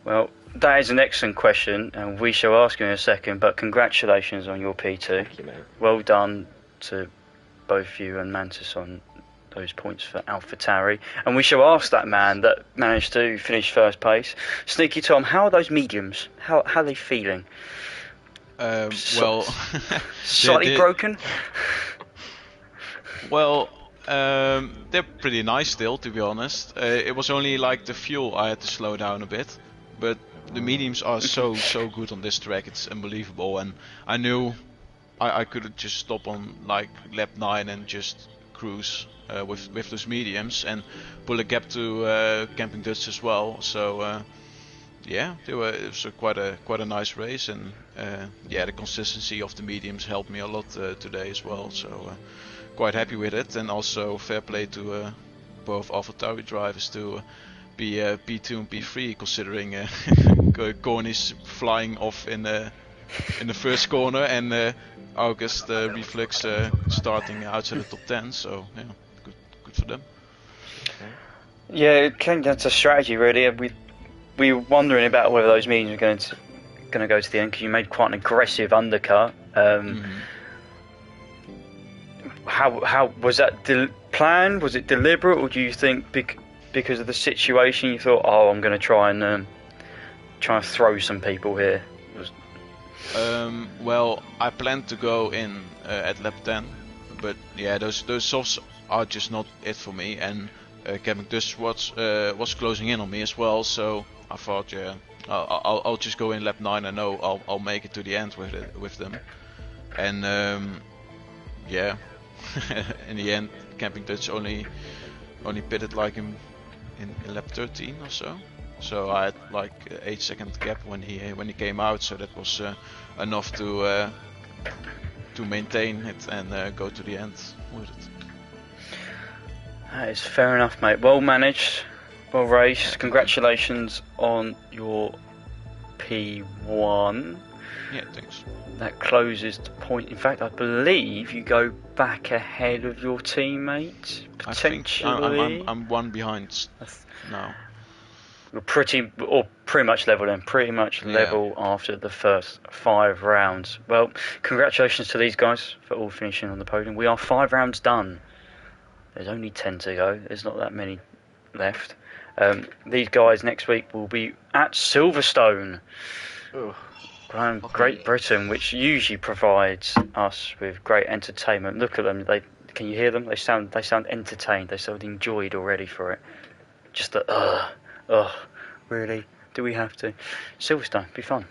Well, that is an excellent question, and we shall ask you in a second, but congratulations on your P2. Thank you, mate. Well done to both you and Mantis on those points for AlphaTauri. And we shall ask that man that managed to finish first place, Sneaky Tom, how are those mediums? How are they feeling? Well, slightly broken? Well, they're pretty nice still, to be honest. It was only like the fuel I had to slow down a bit, but the mediums are so good on this track. It's unbelievable, and I knew I could just stop on like lap 9 and just cruise with those mediums and pull a gap to Camping Dutch as well. So yeah, it was quite a nice race, and yeah, the consistency of the mediums helped me a lot today as well. So quite happy with it, and also fair play to both AlphaTauri drivers to be P2 and P3, considering Cornish flying off in the first corner and August Reflex starting outside the top 10. So yeah, good for them. Yeah, it came down to strategy really. We were wondering about whether those mediums were going to go to the end, because you made quite an aggressive undercut. How was that planned? Was it deliberate, or do you think because of the situation you thought, oh, I'm going to try and throw some people here? Well, I planned to go in at lap 10, but yeah, those softs are just not it for me, and Camping Dutch was closing in on me as well, so I thought, yeah, I'll just go in lap 9. I know I'll make it to the end with them, and yeah, in the end, Camping Dutch only pitted like in lap 13 or so. So I had like 8-second gap when he came out, so that was enough to maintain it and go to the end with it. That is fair enough, mate. Well managed, well raced. Congratulations on your P1. Yeah, thanks. That closes the point. In fact, I believe you go back ahead of your teammate potentially. I think I'm one behind now. We're pretty much level then. Pretty much level after the first 5 rounds. Well, congratulations to these guys for all finishing on the podium. We are 5 rounds done. There's only 10 to go. There's not that many left. These guys next week will be at Silverstone, Great Britain, which usually provides us with great entertainment. Look at them. Can you hear them? They sound entertained. They sound enjoyed already for it. Just really? Do we have to? Silverstone, be fun.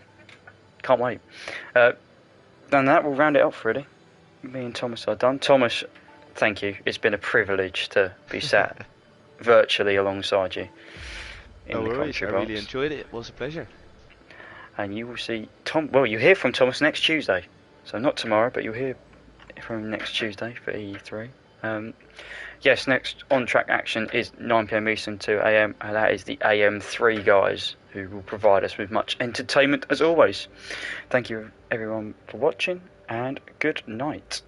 Can't wait. And that will round it up, really. Me and Thomas are done. Thomas, thank you. It's been a privilege to be sat virtually alongside you in the country box. I really enjoyed it. It was a pleasure. And you will see you hear from Thomas next Tuesday. So not tomorrow, but you'll hear from him next Tuesday for E3. Yes, next on-track action is 9 PM Eastern, 2 AM, and that is the AM3 guys, who will provide us with much entertainment as always. Thank you everyone for watching, and good night.